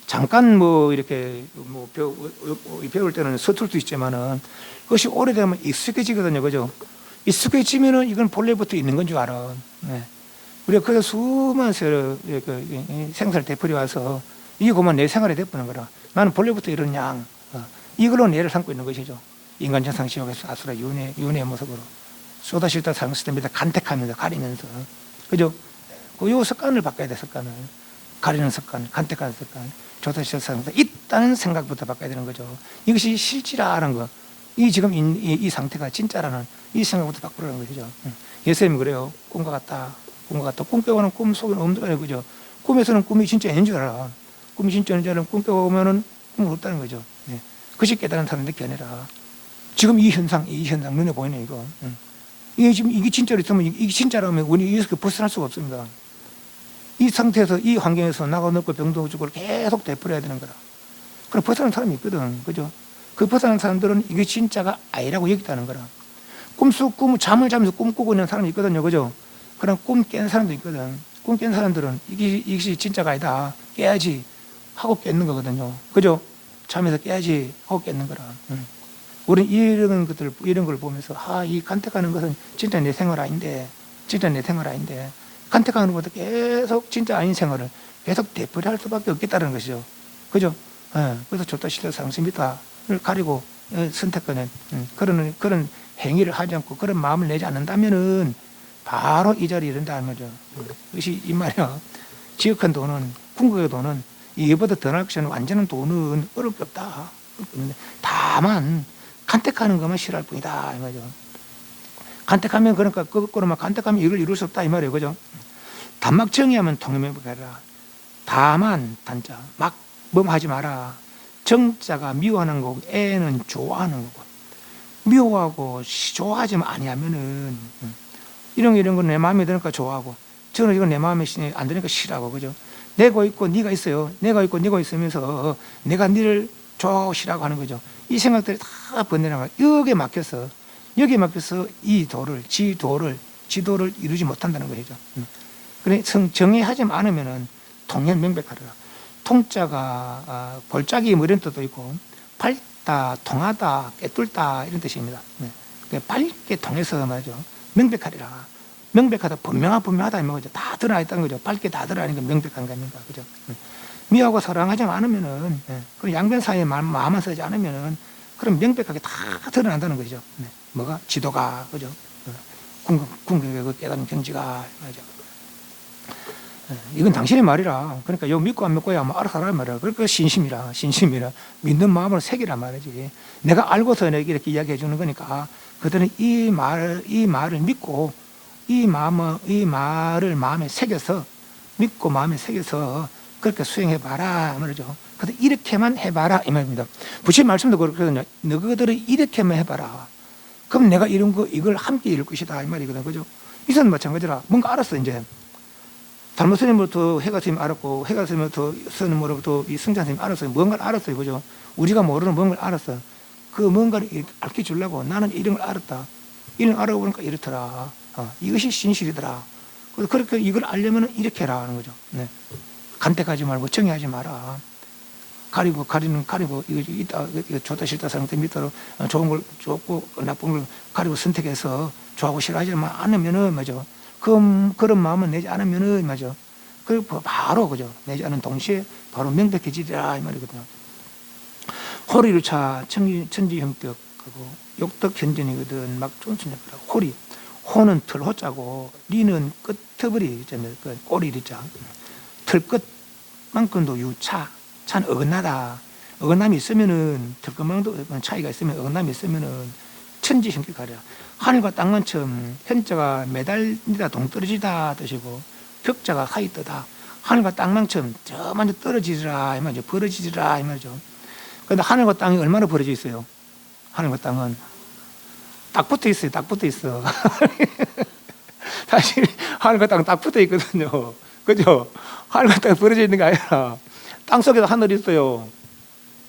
잠깐 뭐 이렇게 뭐 배울 때는 서툴 수 있지만은 그것이 오래되면 익숙해지거든요, 그죠? 익숙해지면은 이건 본래부터 있는 건 줄 알아. 네. 우리가 그래서 수많은 생사를 되풀이 와서 이게 그만 내 생활이 되어버는 거라. 나는 본래부터 이런 양, 이걸로 내를 삼고 있는 것이죠. 인간 천상 지옥에서 아수라 윤회의 모습으로 쏟아 싫다 상했을 때마다 간택하면서 가리면서, 그죠? 그 습관을 바꿔야 돼. 습관을 가리는 습관, 간택하는 습관, 좋다 싫다 상해서 있다는 생각부터 바꿔야 되는 거죠. 이것이 실지라는 거, 이 지금 이 상태가 진짜라는 이 생각부터 바꾸라는 것이죠. 예수님이 그래요. 꿈과 같다. 꿈 깨고는 꿈 속에는 없는 거죠. 꿈에서는 꿈이 진짜 있는 줄 알아. 꿈이 진짜 있는 줄 알면 꿈 깨보면은 꿈은 없다는 거죠. 네. 그것이 깨달은 사람들 게 아니라 지금 이 현상 눈에 보이네 이거. 이게 지금 이게 진짜로 있으면 이게 진짜라면 우리 여기서 벗어날 수가 없습니다. 이 상태에서 이 환경에서 나가 넣고 병도 주고 계속 되풀이해야 되는 거라. 그럼 벗어나는 사람이 있거든, 그죠? 그 벗어나는 사람들은 이게 진짜가 아니라고 여기다는 거라. 잠을 자면서 꿈꾸고 있는 사람이 있거든요, 그죠? 그럼 꿈 깬 사람도 있거든. 꿈 깬 사람들은 이것이 진짜가 아니다. 깨야지 하고 깼는 거거든요, 그죠? 잠에서 깨야지 하고 깼는 거라. 우리는 이런 걸 보면서 이 간택하는 것은 진짜 내 생활 아닌데, 간택하는 것보다 계속 진짜 아닌 생활을 계속 되풀이할 수밖에 없겠다는 것이죠, 그죠? 그래서 좋다 싫다 상심이다를 가리고 선택하는 그런 행위를 하지 않고 그런 마음을 내지 않는다면은 바로 이 자리에 이른다는 거죠. 그것이 이 말이야. 지극한 돈은, 궁극의 돈은 이보다 더 나을 것이 아니라 완전한 돈은 어려울 게 없다. 다만 간택하는 것만 싫어할 뿐이다 이 말이죠. 간택하면, 그러니까 거꾸로만 간택하면 이걸 이룰 수 없다 이 말이에요, 그죠? 단막 정의하면 통념해보라. 다만 단자 막 하지 마라. 정자가 미워하는 거고 애는 좋아하는 거고, 미워하고 좋아하지 아니하면은 이런 건 내 마음에 드니까 좋아하고, 저는 이건 내 마음에 안 드니까 싫어하고, 그죠? 내가 있고 네가 있어요. 내가 있고 네가 있으면서 내가 니를 좋아하고 싫어하고 하는 거죠. 이 생각들이 다 번뇌라는 거야. 여기에 막혀서 이 지도를 이루지 못한다는 것이죠. 그래 정의하지 않으면은 통념 명백하리라. 통자가 볼짝이 뭐 이런 뜻도 있고, 밝다, 통하다, 깨뚫다 이런 뜻입니다. 밝게 통해서 말이죠. 명백하리라. 명백하다, 분명하다 이 말이죠. 다 드러나 있다는 거죠. 밝게 다 드러나니까 명백한 겁니까, 그죠? 미워하고 사랑하지 않으면은, 그런 양변 사이에 마음만 쓰지 않으면은, 그럼 명백하게 다 드러난다는 것이죠. 뭐가? 지도가, 그죠? 궁극의 그 깨달은 경지가, 말이죠. 이건 당신의 말이라. 그러니까 요 믿고 안 믿고야 뭐 알아서 하란 말이야. 그러니까 신심이라. 믿는 마음으로 새기란 말이지. 내가 알고서 내가 이렇게 이야기해 주는 거니까 그들은 이 말을 믿고 이 말을 마음에 새겨서, 믿고 마음에 새겨서 그렇게 수행해 봐라 말이죠. 그래서 이렇게만 해봐라 이 말입니다. 부처님 말씀도 그렇거든요. 너희들은 이렇게만 해봐라. 그럼 내가 이걸 함께 이룰 것이다 이 말이거든, 그죠? 이선 마찬가지라. 뭔가 알았어 이제. 달모 스님으로부터 해가 스님 알았고, 해가 스님으로부터 이 승찬 스님 알았어요. 뭔가를 알았어요. 그죠? 우리가 모르는 뭔가를 알았어. 그 뭔가를 알게 주려고 나는 이런 걸 알았다. 이런 걸 알아보니까 이렇더라. 이것이 진실이더라. 그래서 그렇게 이걸 알려면 이렇게 해라 하는 거죠. 네. 간택하지 말고 정의하지 마라. 가리고, 이거 있다, 이거 좋다, 싫다, 상태 밑으로 좋은 걸 좋고, 나쁜 걸 가리고 선택해서 좋아하고 싫어하지 않으면은, 맞아. 그런 마음은 내지 않으면은, 맞아. 그리고 바로, 그죠. 내지 않은 동시에 바로 명백해지리라, 이 말이거든요. 호리로 차, 천지형격하고, 욕덕현전이거든, 막 쫀순역이라고. 호리. 호는 틀 호자고, 리는 끝터버리, 그 꼬리리자. 틀 끝만큼도 유차. 차는 어긋나다. 어긋남이 있으면은, 틀끝만도 차이가 있으면, 어긋남이 있으면은, 천지형격하랴. 하늘과 땅은 처음, 현자가 매달리다 동떨어지다 뜻이고, 격자가 하이 뜨다. 하늘과 땅만큼 저 먼저 떨어지리라, 이 말이죠. 벌어지리라, 이 말이죠. 그런데 하늘과 땅이 얼마나 벌어져 있어요? 하늘과 땅은 딱 붙어 있어요. 딱 붙어 있어. 사실 하늘과 땅 딱 붙어 있거든요. 그죠? 하늘과 땅 벌어져 있는 게 아니라 땅 속에도 하늘이 있어요.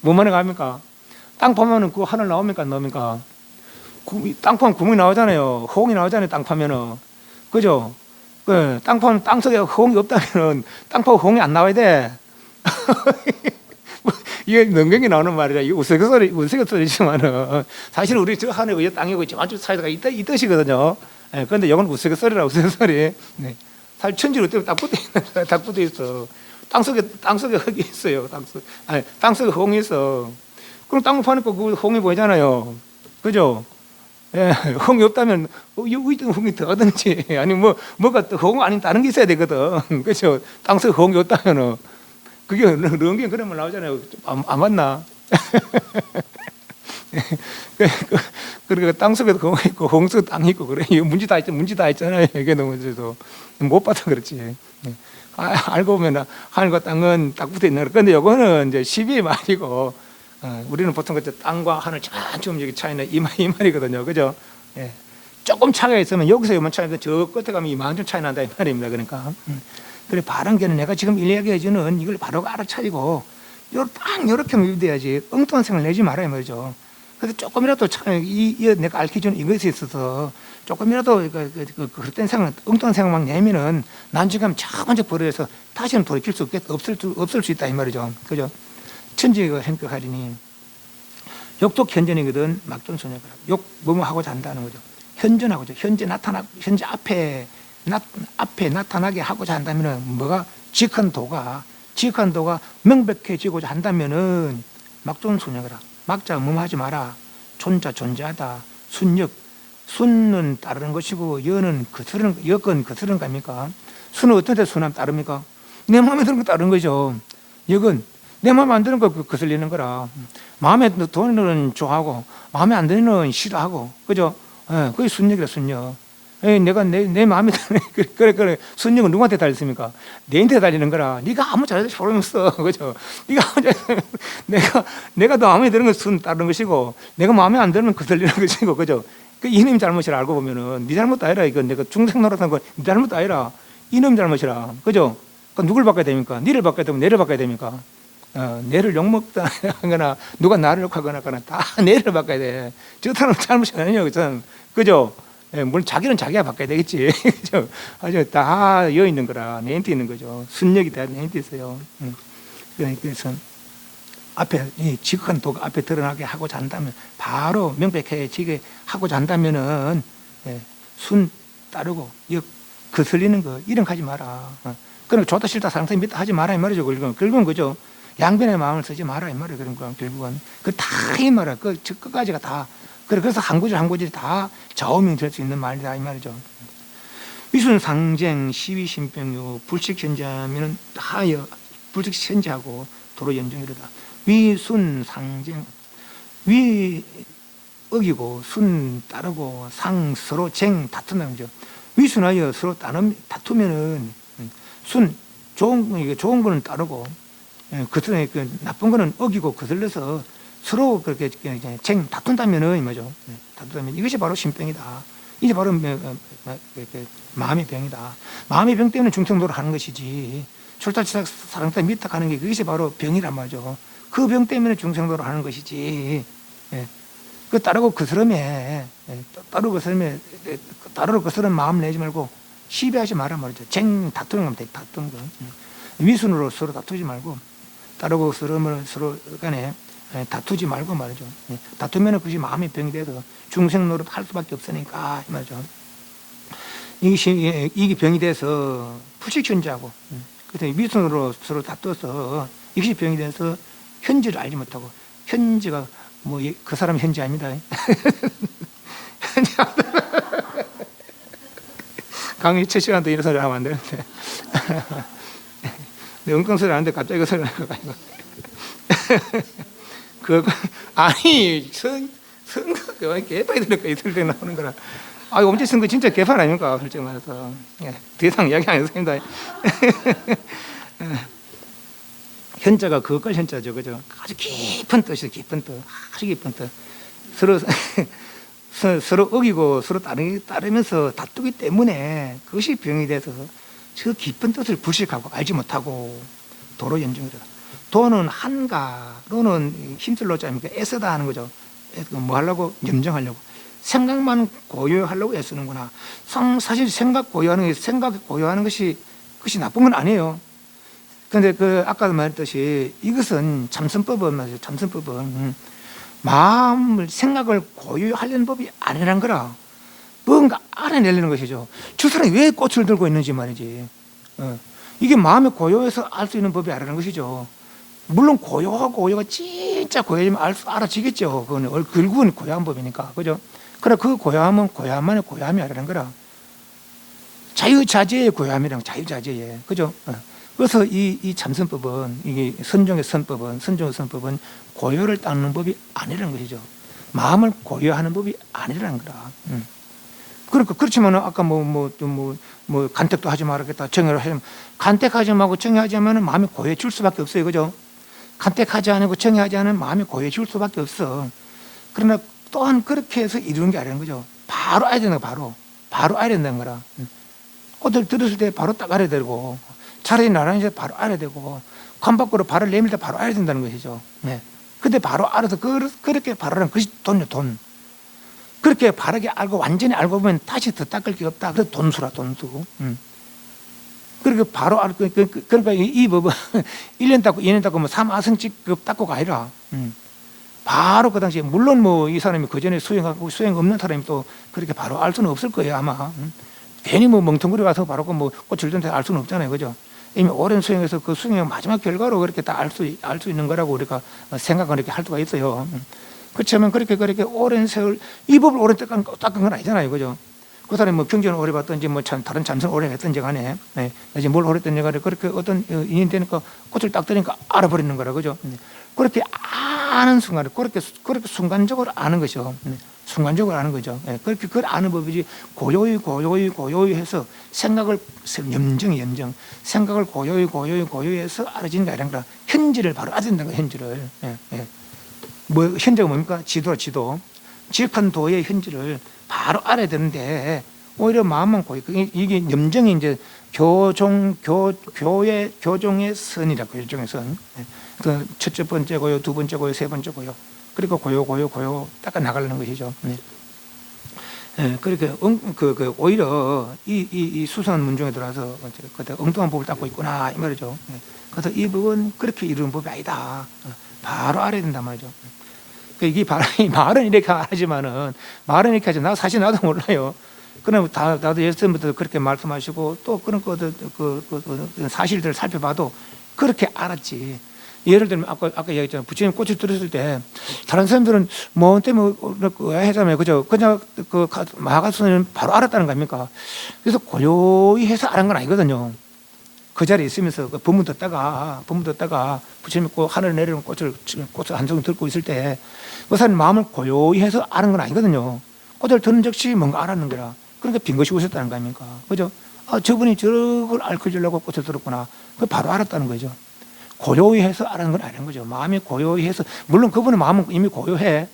뭐만에 갑니까? 땅 파면은 그 하늘 나옵니까? 안 나옵니까? 땅 파면 구멍이 나오잖아요. 호응이 나오잖아요. 땅 파면은. 그죠? 그 땅 파면 땅 속에 호응이 없다면은 땅 파고 호응이 안 나와야 돼. 이게 능경이 나오는 말이라 이 우스갯소리지만은 사실 우리 저 하늘과 이 땅이고 저쪽 사이가 이 뜻이거든요. 예, 그런데 이건 우스갯소리라 우스갯소리. 네. 사실 천지로 때문에 딱 붙어 있는 딱 붙어 있어. 땅 속에 흙이 있어요. 땅 속에 홍이 있어. 그럼 땅을 파니까 그 홍이 보이잖아요. 그죠? 예, 홍이 없다면 여기 있던 홍이 더 하든지 아니 뭐가 또 홍 아닌 다른 게 있어야 되거든. 그죠? 땅 속에 홍이 없다면은 그게 런경 그런 말 나오잖아요. 안 맞나? 그러니까 땅 속에도 홍이 있고 홍 속에 땅이 있고 그래. 문제 다 있잖아요. 이게 너무 못 봐서 그렇지. 알고 보면 하늘과 땅은 딱 붙어 있는 거예요. 그런데 요거는 이제 12의 말이고, 우리는 보통 그때 땅과 하늘 좀 여기 차이는 이 말이거든요. 그죠? 예. 조금 차이가 있으면 여기서 요만 차이가 저 끝에 가면 이만큼 차이 난다 이 말입니다. 그러니까. 그래, 바른 게는 내가 지금 이야기해주는 이걸 바로 알아차리고, 딱 이렇게 유도해야지 엉뚱한 생각을 내지 말아야 말이죠. 그래서 조금이라도 내가 알려주는 이것에 있어서 조금이라도 그런 생각, 엉뚱한 생각만 내면은 나중에 저 먼저 버려서 다시는 돌이킬 수 없을 수 있다 이 말이죠. 그죠? 천지가 행복하리니 욕독 현전이거든 막존소녀가 뭐뭐 하고자 한다는 거죠. 현전하고죠. 현재 앞에 나타나게 하고자 한다면은 뭐가 지극한 도가 명백해지고자 한다면은 막존소녀가 막자 뭐하지 마라. 존재하다. 순은 따르는 것이고 여건 거스르는 겁니까? 순은 어떤 데 순하면 따릅니까? 내 마음에 드는 거 따르는 거죠. 여건 내 마음에 안 드는 거 거슬리는 거라. 마음에 드는 좋아하고 마음에 안 드는 싫어하고 그죠? 예, 그게 순역이라 순역. 내가 내 마음에 드는 그래 순역은 누구한테 달렸습니까? 내한테 달리는 거라. 네가 아무 잘해도 소용없어. 그죠? 네가 내가 너 마음에 드는 건 순 따르는 것이고 내가 마음에 안 드는 건 거슬리는 것이고 그죠? 그 이놈 잘못이라 알고 보면은 네 잘못도 아니라 이건 내가 중생 노릇한 건 네 잘못도 아니라 이놈 잘못이라. 그죠? 그 누굴 바꿔야 됩니까? 니를 바꿔야 되면 내를 바꿔야 됩니까? 내를 욕먹다 하거나 누가 나를 욕하거나 다 내를 바꿔야 돼. 저 사람 잘못이 아니에요. 그죠? 예, 물론 자기는 자기가 바꿔야 되겠지. 그죠? 아주 다 여어 있는 거라 내한테 있는 거죠. 순력이 다 내한테 있어요. 그래서 앞에 지극한 도가 앞에 드러나게 하고자 한다면 바로 명백해지게 하고자 한다면은 순 따르고 거슬리는 거 이런 거 하지 마라. 그럼 좋다 싫다 상태 믿다 하지 마라 이 말이죠. 결국은 그죠. 양변의 마음을 쓰지 마라 이 말이에요. 그러니까 결국은 그 다 이 말이야. 끝까지가 다 그래서 한 구절 다 좌우명 될 수 있는 말이다 이 말이죠. 위순 상쟁 시위 신병유 불식 현재하면은 하여 불식 현재하고 도로 연정이르다. 위순 상쟁 위 어기고 순 따르고 상 서로 쟁 다툰다는 거죠. 위순하여 서로 다투면은 순 좋은 거는 따르고 그 나쁜 거는 어기고 거슬러서 서로 그렇게 다툰다면은 이거죠. 다투다면 이것이 바로 신병이다. 이게 바로 마음의 병이다. 마음의 병 때문에 중생도를 하는 것이지, 출타치사 사랑타 미탁 하는 게 그것이 바로 병이란 말이죠. 그 병 때문에 중생도를 하는 것이지. 예. 그 따르고 거스름에, 따르고 거스름에, 따르고 거스름 마음 내지 말고 시비하지 말란 말이죠. 다투는 겁니다. 다투는 거. 위순으로 서로 다투지 말고, 따르고 거스름을 서로 간에 다투지 말고 말이죠. 다투면 그것이 마음의 병이 돼서 중생 노릇 할 수밖에 없으니까 이 말이죠. 이게 병이 돼서 불식현지하고, 그래서 위선으로 서로 다투어서 이것이 병이 돼서 현지를 알지 못하고, 현지가 뭐 그 사람 현지 아닙니다. 현지 강의 첫 시간도 이런 소리 하면 안 되는데. 내 엉뚱소리 하는데 갑자기 그 소리 나가지고. 아니, 선거, 개판이 들을까, 이틀 때 나오는 거라. 아, 이거 언제 선거 진짜 개판 아닙니까? 솔직히 말해서. 더 이상 이야기 안 했습니다. 현자가 그것까지 현자죠. 그죠? 아주 깊은 뜻이죠. 깊은 뜻. 아주 깊은 뜻. 서로 어기고 서로 따르면서 다투기 때문에 그것이 병이 돼서 저 깊은 뜻을 불식하고 알지 못하고 도로 연정이다. 도는 한가, 도는 힘쓸 노자 아닙니까? 애쓰다 하는 거죠. 뭐 하려고? 염정하려고. 생각만 고요하려고 애쓰는구나. 사실 생각 고요하는 것이 나쁜 건 아니에요. 그런데 아까도 말했듯이 이것은 참선법은 말이죠. 참선법은 마음을, 생각을 고요하려는 법이 아니란 거라. 뭔가 알아내려는 것이죠. 저 사람이 왜 꽃을 들고 있는지 말이지. 이게 마음이 고요해서 알 수 있는 법이 아니라는 것이죠. 물론 고요가 진짜 고요하면 알아지겠죠. 그건 결국은 고요한 법이니까. 그죠? 그래, 그 고요함은 고요함만의 고요함이 아니라는 거라. 자유자재의 고요함이랑 자유자재의. 그죠? 그래서 이 참선법은, 이게 선종의 선법은 고요를 닦는 법이 아니라는 것이죠. 마음을 고요하는 법이 아니라는 거라. 그러니까, 그렇지만 아까 간택도 하지 말았겠다. 정회를 하지, 간택하지 말고 정회하지 않으면 마음이 고요해질 수밖에 없어요. 그죠? 간택하지 않고 정회하지 않으면 마음이 고요해질 수밖에 없어. 그러나 또한 그렇게 해서 이루는 게 아니라는 거죠. 바로 알아야 되는 거, 바로 알아야 된다는 거라. 꽃을 들었을 때 바로 딱 알아야 되고, 차라리 나란히 바로 알아야 되고, 관 밖으로 발을 내밀 때 바로 알아야 된다는 것이죠. 네. 근데 바로 알아서 그렇게 바로 하는 것이 돈이요, 돈. 그렇게 바르게 알고 완전히 알고 보면 다시 더 닦을 게 없다. 그래서 돈수라, 돈수. 그렇게 바로 알고, 그러니까 이 법은 1년 닦고 2년 닦고 3아승칙급 닦고가 아니라, 바로 그 당시에, 물론 이 사람이 그 전에 수행 없는 사람이 또 그렇게 바로 알 수는 없을 거예요, 아마. 괜히 멍텅구리 가서 바로 꽃을 든데 알 수는 없잖아요. 그죠? 이미 오랜 수행에서 그 수행의 마지막 결과로 그렇게 다 알 수 있는 거라고 우리가 생각을 이렇게 할 수가 있어요. 그렇지만 그렇게 오랜 세월, 이 법을 오래 닦은 건 아니잖아요. 그죠? 그 사람이 경전을 오래 봤든지 다른 참선을 오래 했든지 간에, 이제 뭘 오래 했든지 간에 그렇게 어떤 인연 되니까 꽃을 딱 들으니까 알아버리는 거라. 그죠? 그렇게 아는 순간에, 그렇게 순간적으로 아는 것이죠. 순간적으로 아는 거죠. 그렇게 그걸 아는 법이지, 고요히 해서 생각을, 염정. 생각을 고요히 해서 알아지는 게 아니라 현지를 바로 알아야 된다는 거예요, 현지를. 현지가 뭡니까? 지도. 지역한 도의 현지를 바로 알아야 되는데, 오히려 마음만 고요. 이게 염정이 이제 교종의 선이라, 교종의 선. 그 첫째 번째 고요, 두 번째 고요, 세 번째 고요. 그리고 고요 닦아 나가려는 것이죠. 그렇게 오히려 이 수상한 문중에 들어와서 엉뚱한 법을 닦고 있구나 이 말이죠. 그래서 이 법은 그렇게 이루는 법이 아니다. 바로 알아야 된단 말이죠. 이게 바로 말은 이렇게 하지만은, 말은 이렇게 하지, 사실 나도 몰라요. 그럼 나도 예전부터 그렇게 말씀하시고 또 그런 것들 사실들을 살펴봐도 그렇게 알았지. 예를 들면 아까 얘기했잖아요. 부처님 꽃을 들었을 때 다른 사람들은 뭐 때문에 하자면 그죠? 그냥 마가스는 바로 알았다는 거 아닙니까? 그래서 고요히 해서 알은 건 아니거든요. 그 자리에 있으면서 법문 듣다가 부처님이 하늘에 내리는 꽃을 한 송이 들고 있을 때 그 사람 마음을 고요히 해서 아는 건 아니거든요. 꽃을 듣는 즉시 뭔가 알았는 거라. 그러니까 빈 것이 웃었다는 거 아닙니까? 그죠? 저분이 저걸 알려주려고 꽃을 들었구나. 그 바로 알았다는 거죠. 고요히 해서 알아는 건 아닌 거죠. 마음이 고요히 해서, 물론 그분의 마음은 이미 고요해.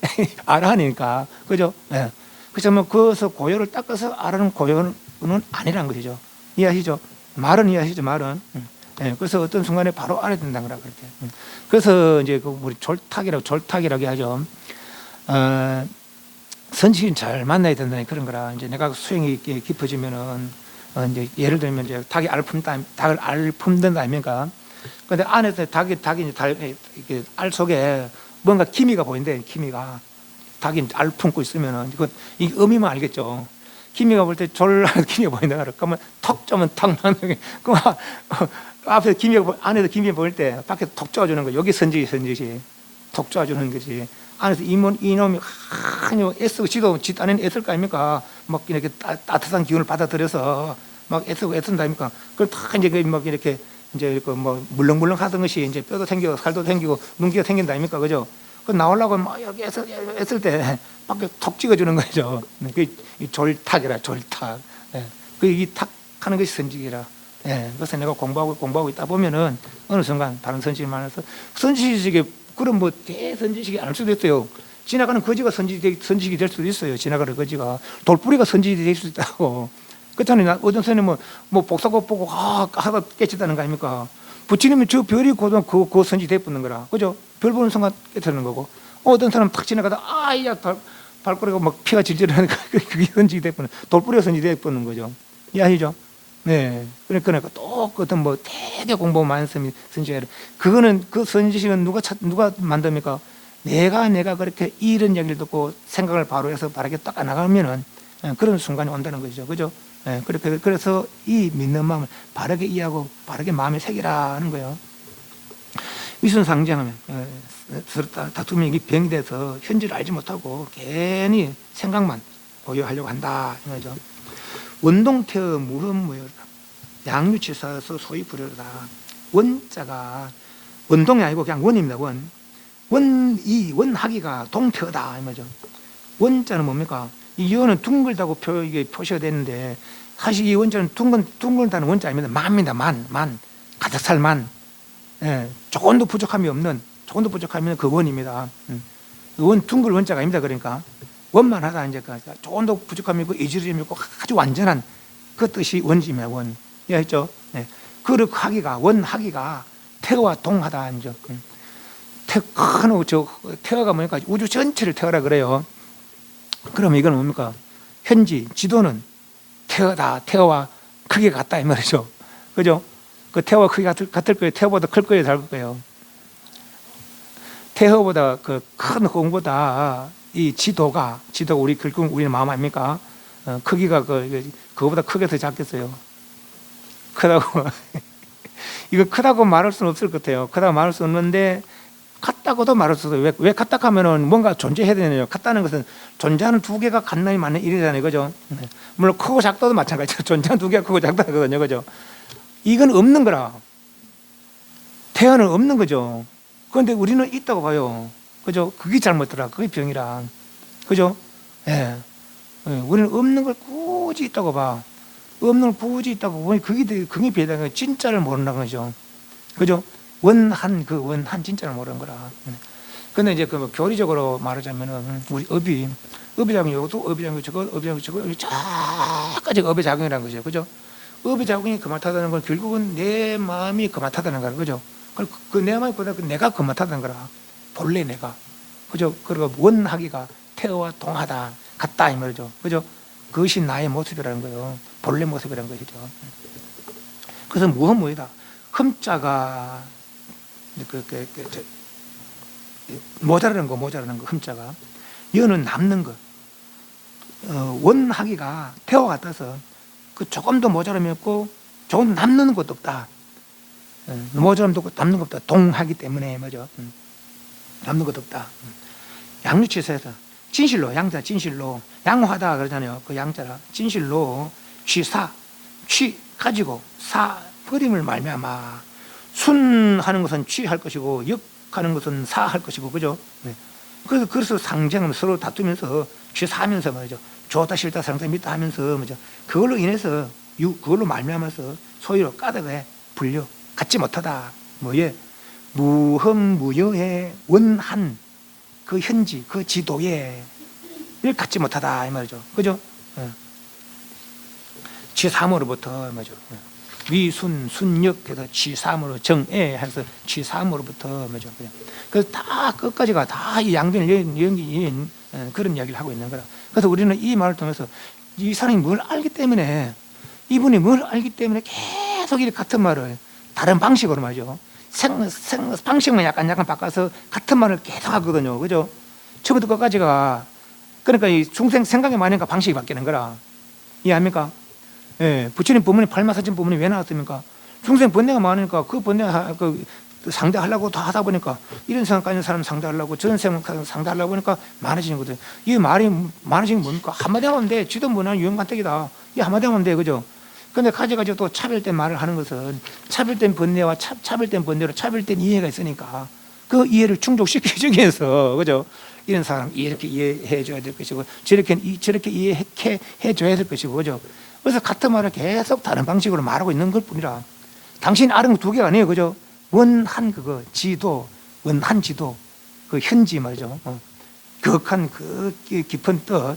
알아 하니까. 그죠? 네. 그래서 뭐 그어서 고요를 닦아서 알아는 고요는 아니란 것이죠. 이해하시죠? 말은 이해하시죠? 말은. 예, 그래서 어떤 순간에 바로 알아야 된다는 거라 그렇게. 그래서 이제 그 우리 졸탁이라고 하죠. 선지식인 잘 만나야 된다는 그런 거라. 이제 내가 수행이 깊어지면은 이제 예를 들면 이제 닭을 알 품는다 아닙니까? 근데 안에서 닭이 이제 이렇게 알 속에 뭔가 기미가 보인대. 기미가 닭이 알 품고 있으면은 이 의미만 알겠죠. 기미가 볼 때 기미가 보인다 그러면 턱 쪼면 턱 나는 게 앞에 안에서 기미가 보일 때 밖에 턱 쪼아주는 거. 여기 선지시 턱 쪼아주는 거지. 안에서 이놈이 애쓰고 지도 지 딴에는 애쓸 거 아닙니까? 막 이렇게 따뜻한 기운을 받아들여서 막 애쓴다 아닙니까? 그걸 다 이제 막 이렇게 이제 뭐 물렁물렁 하던 것이 이제 뼈도 생기고 살도 생기고 눈기가 생긴다 아닙니까? 그죠? 그 나오려고 막 이렇게 애쓸 때 밖에 턱 찍어주는 거죠. 그게 졸탁이라 졸탁. 예. 이 탁 하는 것이 선지기라. 예. 그래서 내가 공부하고 있다 보면은 어느 순간 다른 선지식이 많아서 선지식이 그럼 뭐 대선지식이 안 할 수도 있어요. 지나가는 거지가 선지식이 될 수도 있어요. 지나가는 거지가 돌뿌리가 선지식이 될 수도 있다고. 그렇잖아요. 어떤 선생님은 뭐 복사고 보고 하다 깨쳤다는 거 아닙니까? 부처님은 저 별이 고도 그 선지 대붙는 거라. 그죠? 별 보는 순간 깨트는 거고. 어떤 사람 탁 지나가다 야 발꼬리가 막 피가 질질 나니까 그게 선지 대붙는 돌뿌리가 선지 대붙는 거죠. 이해하시죠? 네. 그러니까 또 어떤 뭐 되게 공부 많은 선지식을 그거는 그 선지식은 누가 만듭니까? 내가 그렇게 이런 얘기를 듣고 생각을 바로 해서 바르게 딱 나가면은 그런 순간이 온다는 거죠. 그죠? 예, 그래서 이 믿는 마음을 바르게 이해하고 바르게 마음에 새기라는 거예요. 위선상정하면 서로 다툼이 병이 돼서 현지를 알지 못하고 괜히 생각만 고요하려고 한다 이 거죠. 원동태의 무흠무효라 양유치사에서 소위 부르다. 원자가 원동이 아니고 그냥 원입니다. 원하기가 동태어다 이 말이죠. 원자는 뭡니까? 이 여는 둥글다고 이게 표시가 됐는데 사실 이 원자는 둥글다는 원자 아닙니다. 만입니다. 만 가득 찰 만. 예, 조금도 부족함이 없는 그 원입니다. 원 둥글 원자가 아닙니다. 그러니까 원만 하다 이제 조금도 부족함이 없고 이지름이 없고 아주 완전한 그 뜻이 원지입니다. 원. 이해했죠? 네. 그 원하기가 태어와 동하다 이제. 태어가 뭐니까 우주 전체를 태어라 그래요. 그럼 이건 뭡니까? 현지 지도는 태어와 크게 같다 이 말이죠. 그죠? 그 태어와 크게 같을 거예요. 태어보다 클 거예요, 작을 거예요. 태어보다 그 큰 홍보다 이 지도가 우리 결국 우리는 마음 아닙니까? 크기가 그거보다 크게 더 작겠어요. 크다고 이거 크다고 말할 수는 없을 것 같아요. 크다고 말할 수 없는데 같다고도 말할 수 없어요. 왜 같다 하면은 뭔가 존재해야 되느냐. 같다는 것은 존재하는 두 개가 같나이 맞는 일이잖아요. 그죠? 물론 크고 작다도 마찬가지죠. 존재하는 두 개가 크고 작다거든요. 그죠? 이건 없는 거라. 태어는 없는 거죠. 그런데 우리는 있다고 봐요. 그죠? 그게 잘못더라. 그게 병이라. 그죠? 예. 우리는 없는 걸 굳이 있다고 봐. 없는 걸 굳이 있다고 보니 그게 비하다는 거예요. 진짜를 모른다는 거죠. 그죠? 원한 진짜를 모르는 거라. 근데 이제 그 교리적으로 말하자면은 우리 업이 작용 이것도 업이 작용 저거 저까지 업의 작용이라는 거죠. 그죠? 업의 작용이 그만하다는 건 결국은 내 마음이 그만하다는 거라. 그죠? 그 내 마음이 그만하다 내가 그만하다는 거라. 본래 내가. 그죠? 그리고 원하기가 태어와 동하다 같다 이 말이죠. 그죠? 그것이 나의 모습이라는 거예요. 본래 모습이라는 것이죠. 그래서 무엇무이다. 흠자가 모자라는 거 흠자가 여는 남는 거 원하기가 태와 같아서 그 조금도 모자람이 없고 조금 남는 것도 없다. 모자람도 없고 남는 것도 없다. 동하기 때문에 뭐죠? 남는 것도 없다. 양유치에서 진실로 양자 진실로 양호하다 그러잖아요. 그 양자라 진실로 취 가지고 사 버림을 말미암아 순하는 것은 취할 것이고 역하는 것은 사할 것이고 그죠? 네. 그래서 상쟁은 서로 다투면서 취사하면서 말이죠. 좋다 싫다 사랑다 믿다 하면서 뭐죠? 그걸로 인해서 그걸로 말미암아서 소위로 까닭에 불려 갖지 못하다. 뭐예 무흠무여의 원한 그 현지 그 지도에 이를 갖지 못하다 이 말이죠. 그죠? 취삼으로부터 말이죠. 위순 순역해서 취삼으로 정애 해서 취삼으로부터 말이죠. 그래서 다 끝까지가 다 이 양변 연기 그런 이야기를 하고 있는 거라. 그래서 우리는 이 말을 통해서 이 사람이 뭘 알기 때문에, 이분이 뭘 알기 때문에 계속 이 같은 말을 다른 방식으로 말이죠. 방식만 약간 바꿔서 같은 말을 계속 하거든요. 그죠? 처음부터 끝까지가. 그러니까 이 중생 생각이 많으니까 방식이 바뀌는 거라. 이해합니까? 예, 부처님 법문이 발마사진 법문이 왜 나왔습니까? 중생 번뇌가 많으니까 그 번뇌 상대하려고 다 하다 보니까 이런 생각 가진 사람 상대하려고 저런 생각 상대하려고 보니까 많아지는 거죠. 이 말이 많아지는 게 뭡니까? 한마디 하면 돼. 지도 못하는 유형간택이다. 이 한마디 하면 돼. 그죠? 근데 가지가지고 또 차별된 말을 하는 것은 차별된 번뇌와 차별된 번뇌로 차별된 이해가 있으니까 그 이해를 충족시키기 위해서, 그죠? 이런 사람 이렇게 이해해 줘야 될 것이고 저렇게 이해해 줘야 될 것이고, 그죠? 그래서 같은 말을 계속 다른 방식으로 말하고 있는 것 뿐이라. 당신이 아는 거 두 개가 아니에요. 그죠? 원한 그거 지도, 원한 지도, 그 현지 말이죠. 격한 그 깊은 뜻,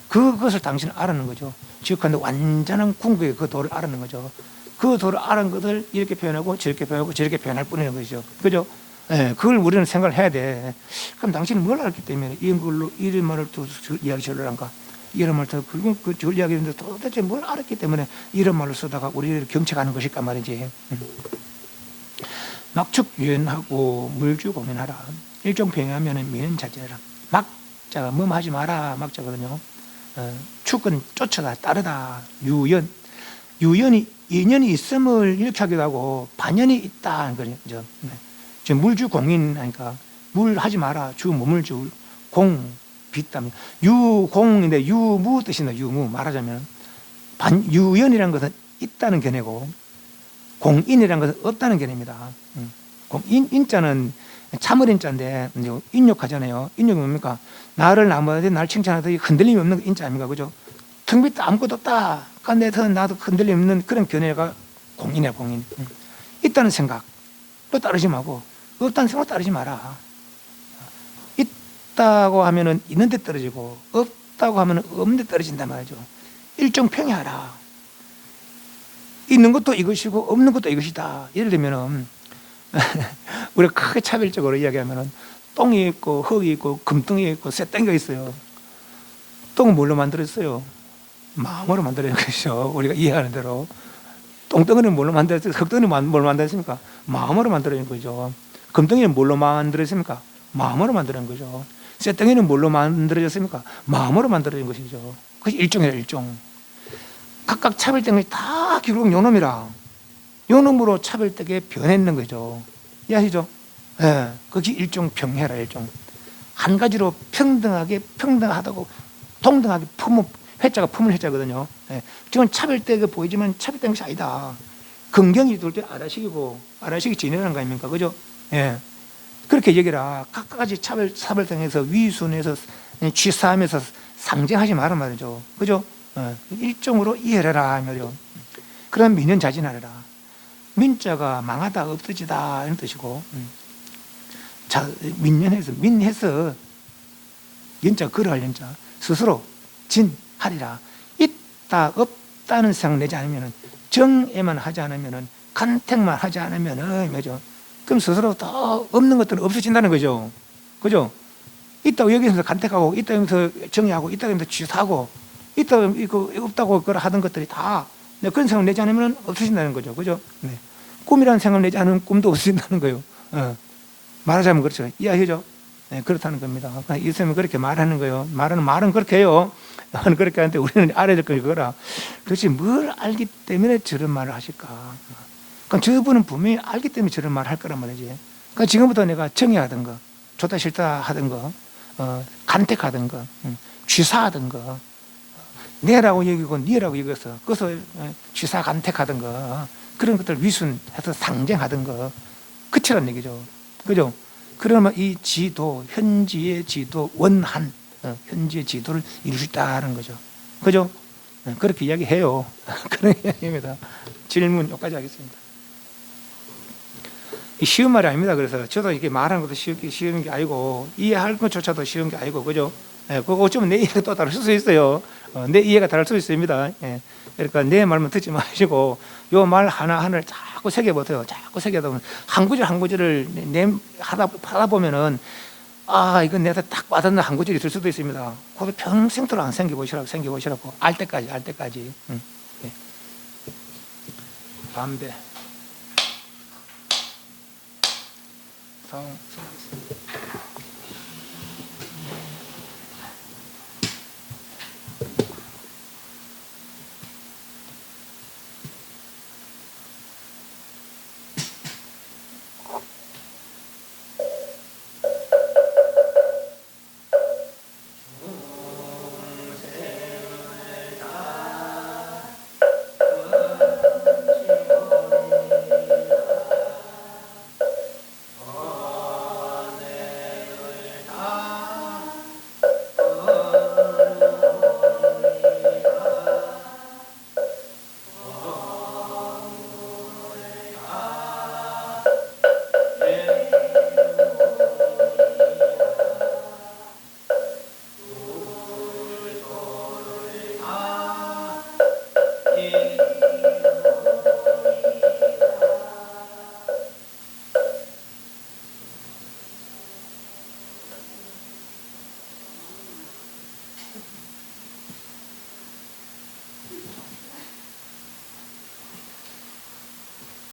그것을 당신은 알아는 거죠. 지극한데 완전한 궁극의 그 도를 알아는 거죠. 그 도를 알은 것을 이렇게 표현하고 저렇게 표현하고 저렇게 표현할 뿐이는 것이죠. 그죠? 예, 그걸 우리는 생각을 해야 돼. 그럼 당신은 뭘 알기 때문에 이런 말을 또 이야기 저를 한가? 이런 말을 또 그걸 이야기했는데 도대체 뭘 알았기 때문에 이런 말을 쓰다가 우리를 경책하는 것일까 말이지. 막축유연하고 물주 고민하라. 일종 병하면 미는 자제라. 막자가 뭐하지 마라 막자거든요. 축은 쫓아다 따르다. 유연이 인연이 있음을 이렇게 하기도 하고 반연이 있다 하는 거죠. 지금 물주 공인 하니까 물 하지 마라. 주 몸을 주 공 빗담. 유공인데 유무 뜻이나 유무 말하자면 유연이라는 것은 있다는 견해고 공인이라는 것은 없다는 견해입니다. 인자는 참을 인자인데 인욕하잖아요. 인욕이 뭡니까? 나를 나무하되 날 칭찬하되 흔들림이 없는 인자 아닙니까? 그죠? 텅 빈다 아무것도 없다. 그런데 나도 흔들림 없는 그런 견해가 공인이야. 공인. 있다는 생각도 따르지 말고 없다는 생각 따르지 마라. 있다고 하면은 있는 데 떨어지고 없다고 하면은 없는 데 떨어진단 말이죠. 일정 평이하라. 있는 것도 이것이고 없는 것도 이것이다. 예를 들면은 우리가 크게 차별적으로 이야기하면은 똥이 있고 흙이 있고 금덩이 있고 쇠땡이가 있어요. 똥은 뭘로 만들었어요? 마음으로 만들어진 것이죠. 우리가 이해하는 대로. 똥덩이는 뭘로 만들었어요? 흙덩이는 뭘로 만들었습니까? 마음으로 만들어진 거죠. 금덩이는 뭘로 만들었습니까? 마음으로 만드는 거죠. 쇠덩이는 뭘로 만들어졌습니까? 마음으로 만들어진 것이죠. 그것이 일종이라 일종. 각각 차별된 것이 다 결국 요놈이라. 요놈으로 차별되게 변했는 거죠. 이해하시죠? 예, 그게 일종 평해라 일종. 한 가지로 평등하다고 동등하게 회자가 품을 회자거든요. 예, 지금 차별되게 보이지만 차별된 것이 아니다. 긍정이 돌 때 아라식이 지내라는 거 아닙니까? 그죠? 예. 그렇게 얘기라. 각가지 차별성에서 위순에서 취사하면서 상징하지 말란 말이죠. 그죠? 일종으로 이해해라 말이죠. 그럼 민연자진하라. 민자가 망하다 없어지다 이런 뜻이고, 자 민해서 연자 걸어할 연자 스스로 진하리라. 있다 없다는 생각 내지 않으면은 정에만 하지 않으면은 간택만 하지 않으면은 뭐죠? 그럼 스스로 더 없는 것들은 없어진다는 거죠. 그죠? 있다고 여기서 간택하고, 있다고 여기서 정의하고, 있다고 여기서 취사하고, 있다고 이거 없다고 그걸 하던 것들이 다 그런 생각을 내지 않으면 없어진다는 거죠. 그죠? 네. 꿈이라는 생각을 내지 않으면 꿈도 없어진다는 거예요. 말하자면 그렇죠. 이해하시죠? 네, 그렇다는 겁니다. 이쌤은 그렇게 말하는 거예요. 말은 그렇게 해요. 그렇게 하는데 우리는 알아야 될 거라. 그렇지, 뭘 알기 때문에 저런 말을 하실까? 그럼 저분은 분명히 알기 때문에 저런 말을 할 거란 말이지. 그러니까 지금부터 내가 정의하던 거, 좋다 싫다 하던 거, 간택하던 거, 취사하던 거, 내라고 여기고 니라고 여기서 그것을 취사 간택하던 거, 그런 것들 위순해서 상정하던 거, 그치란 얘기죠. 그죠? 그러면 이 지도, 현지의 지도, 원한, 현지의 지도를 이룰 수 있다는 거죠. 그죠? 그렇게 이야기해요. 그런 이야기입니다. 질문 여기까지 하겠습니다. 쉬운 말이 아닙니다. 그래서 저도 이렇게 말하는 것도 쉬운 게 아니고, 이해할 것조차도 쉬운 게 아니고, 그죠? 예, 그거 어쩌면 내 이해가 또 다를 수 있어요. 내 이해가 다를 수 있습니다. 예. 그러니까 내 말만 듣지 마시고 요 말 하나하나를 자꾸 새겨보세요. 자꾸 새겨다 보면 한 구절 한 구절을 하다 보면은 아, 이건 내가 딱 와닿는 한 구절이 있을 수도 있습니다. 그거 평생도록 안 생겨보시라고. 알 때까지. 예. 담배. 성.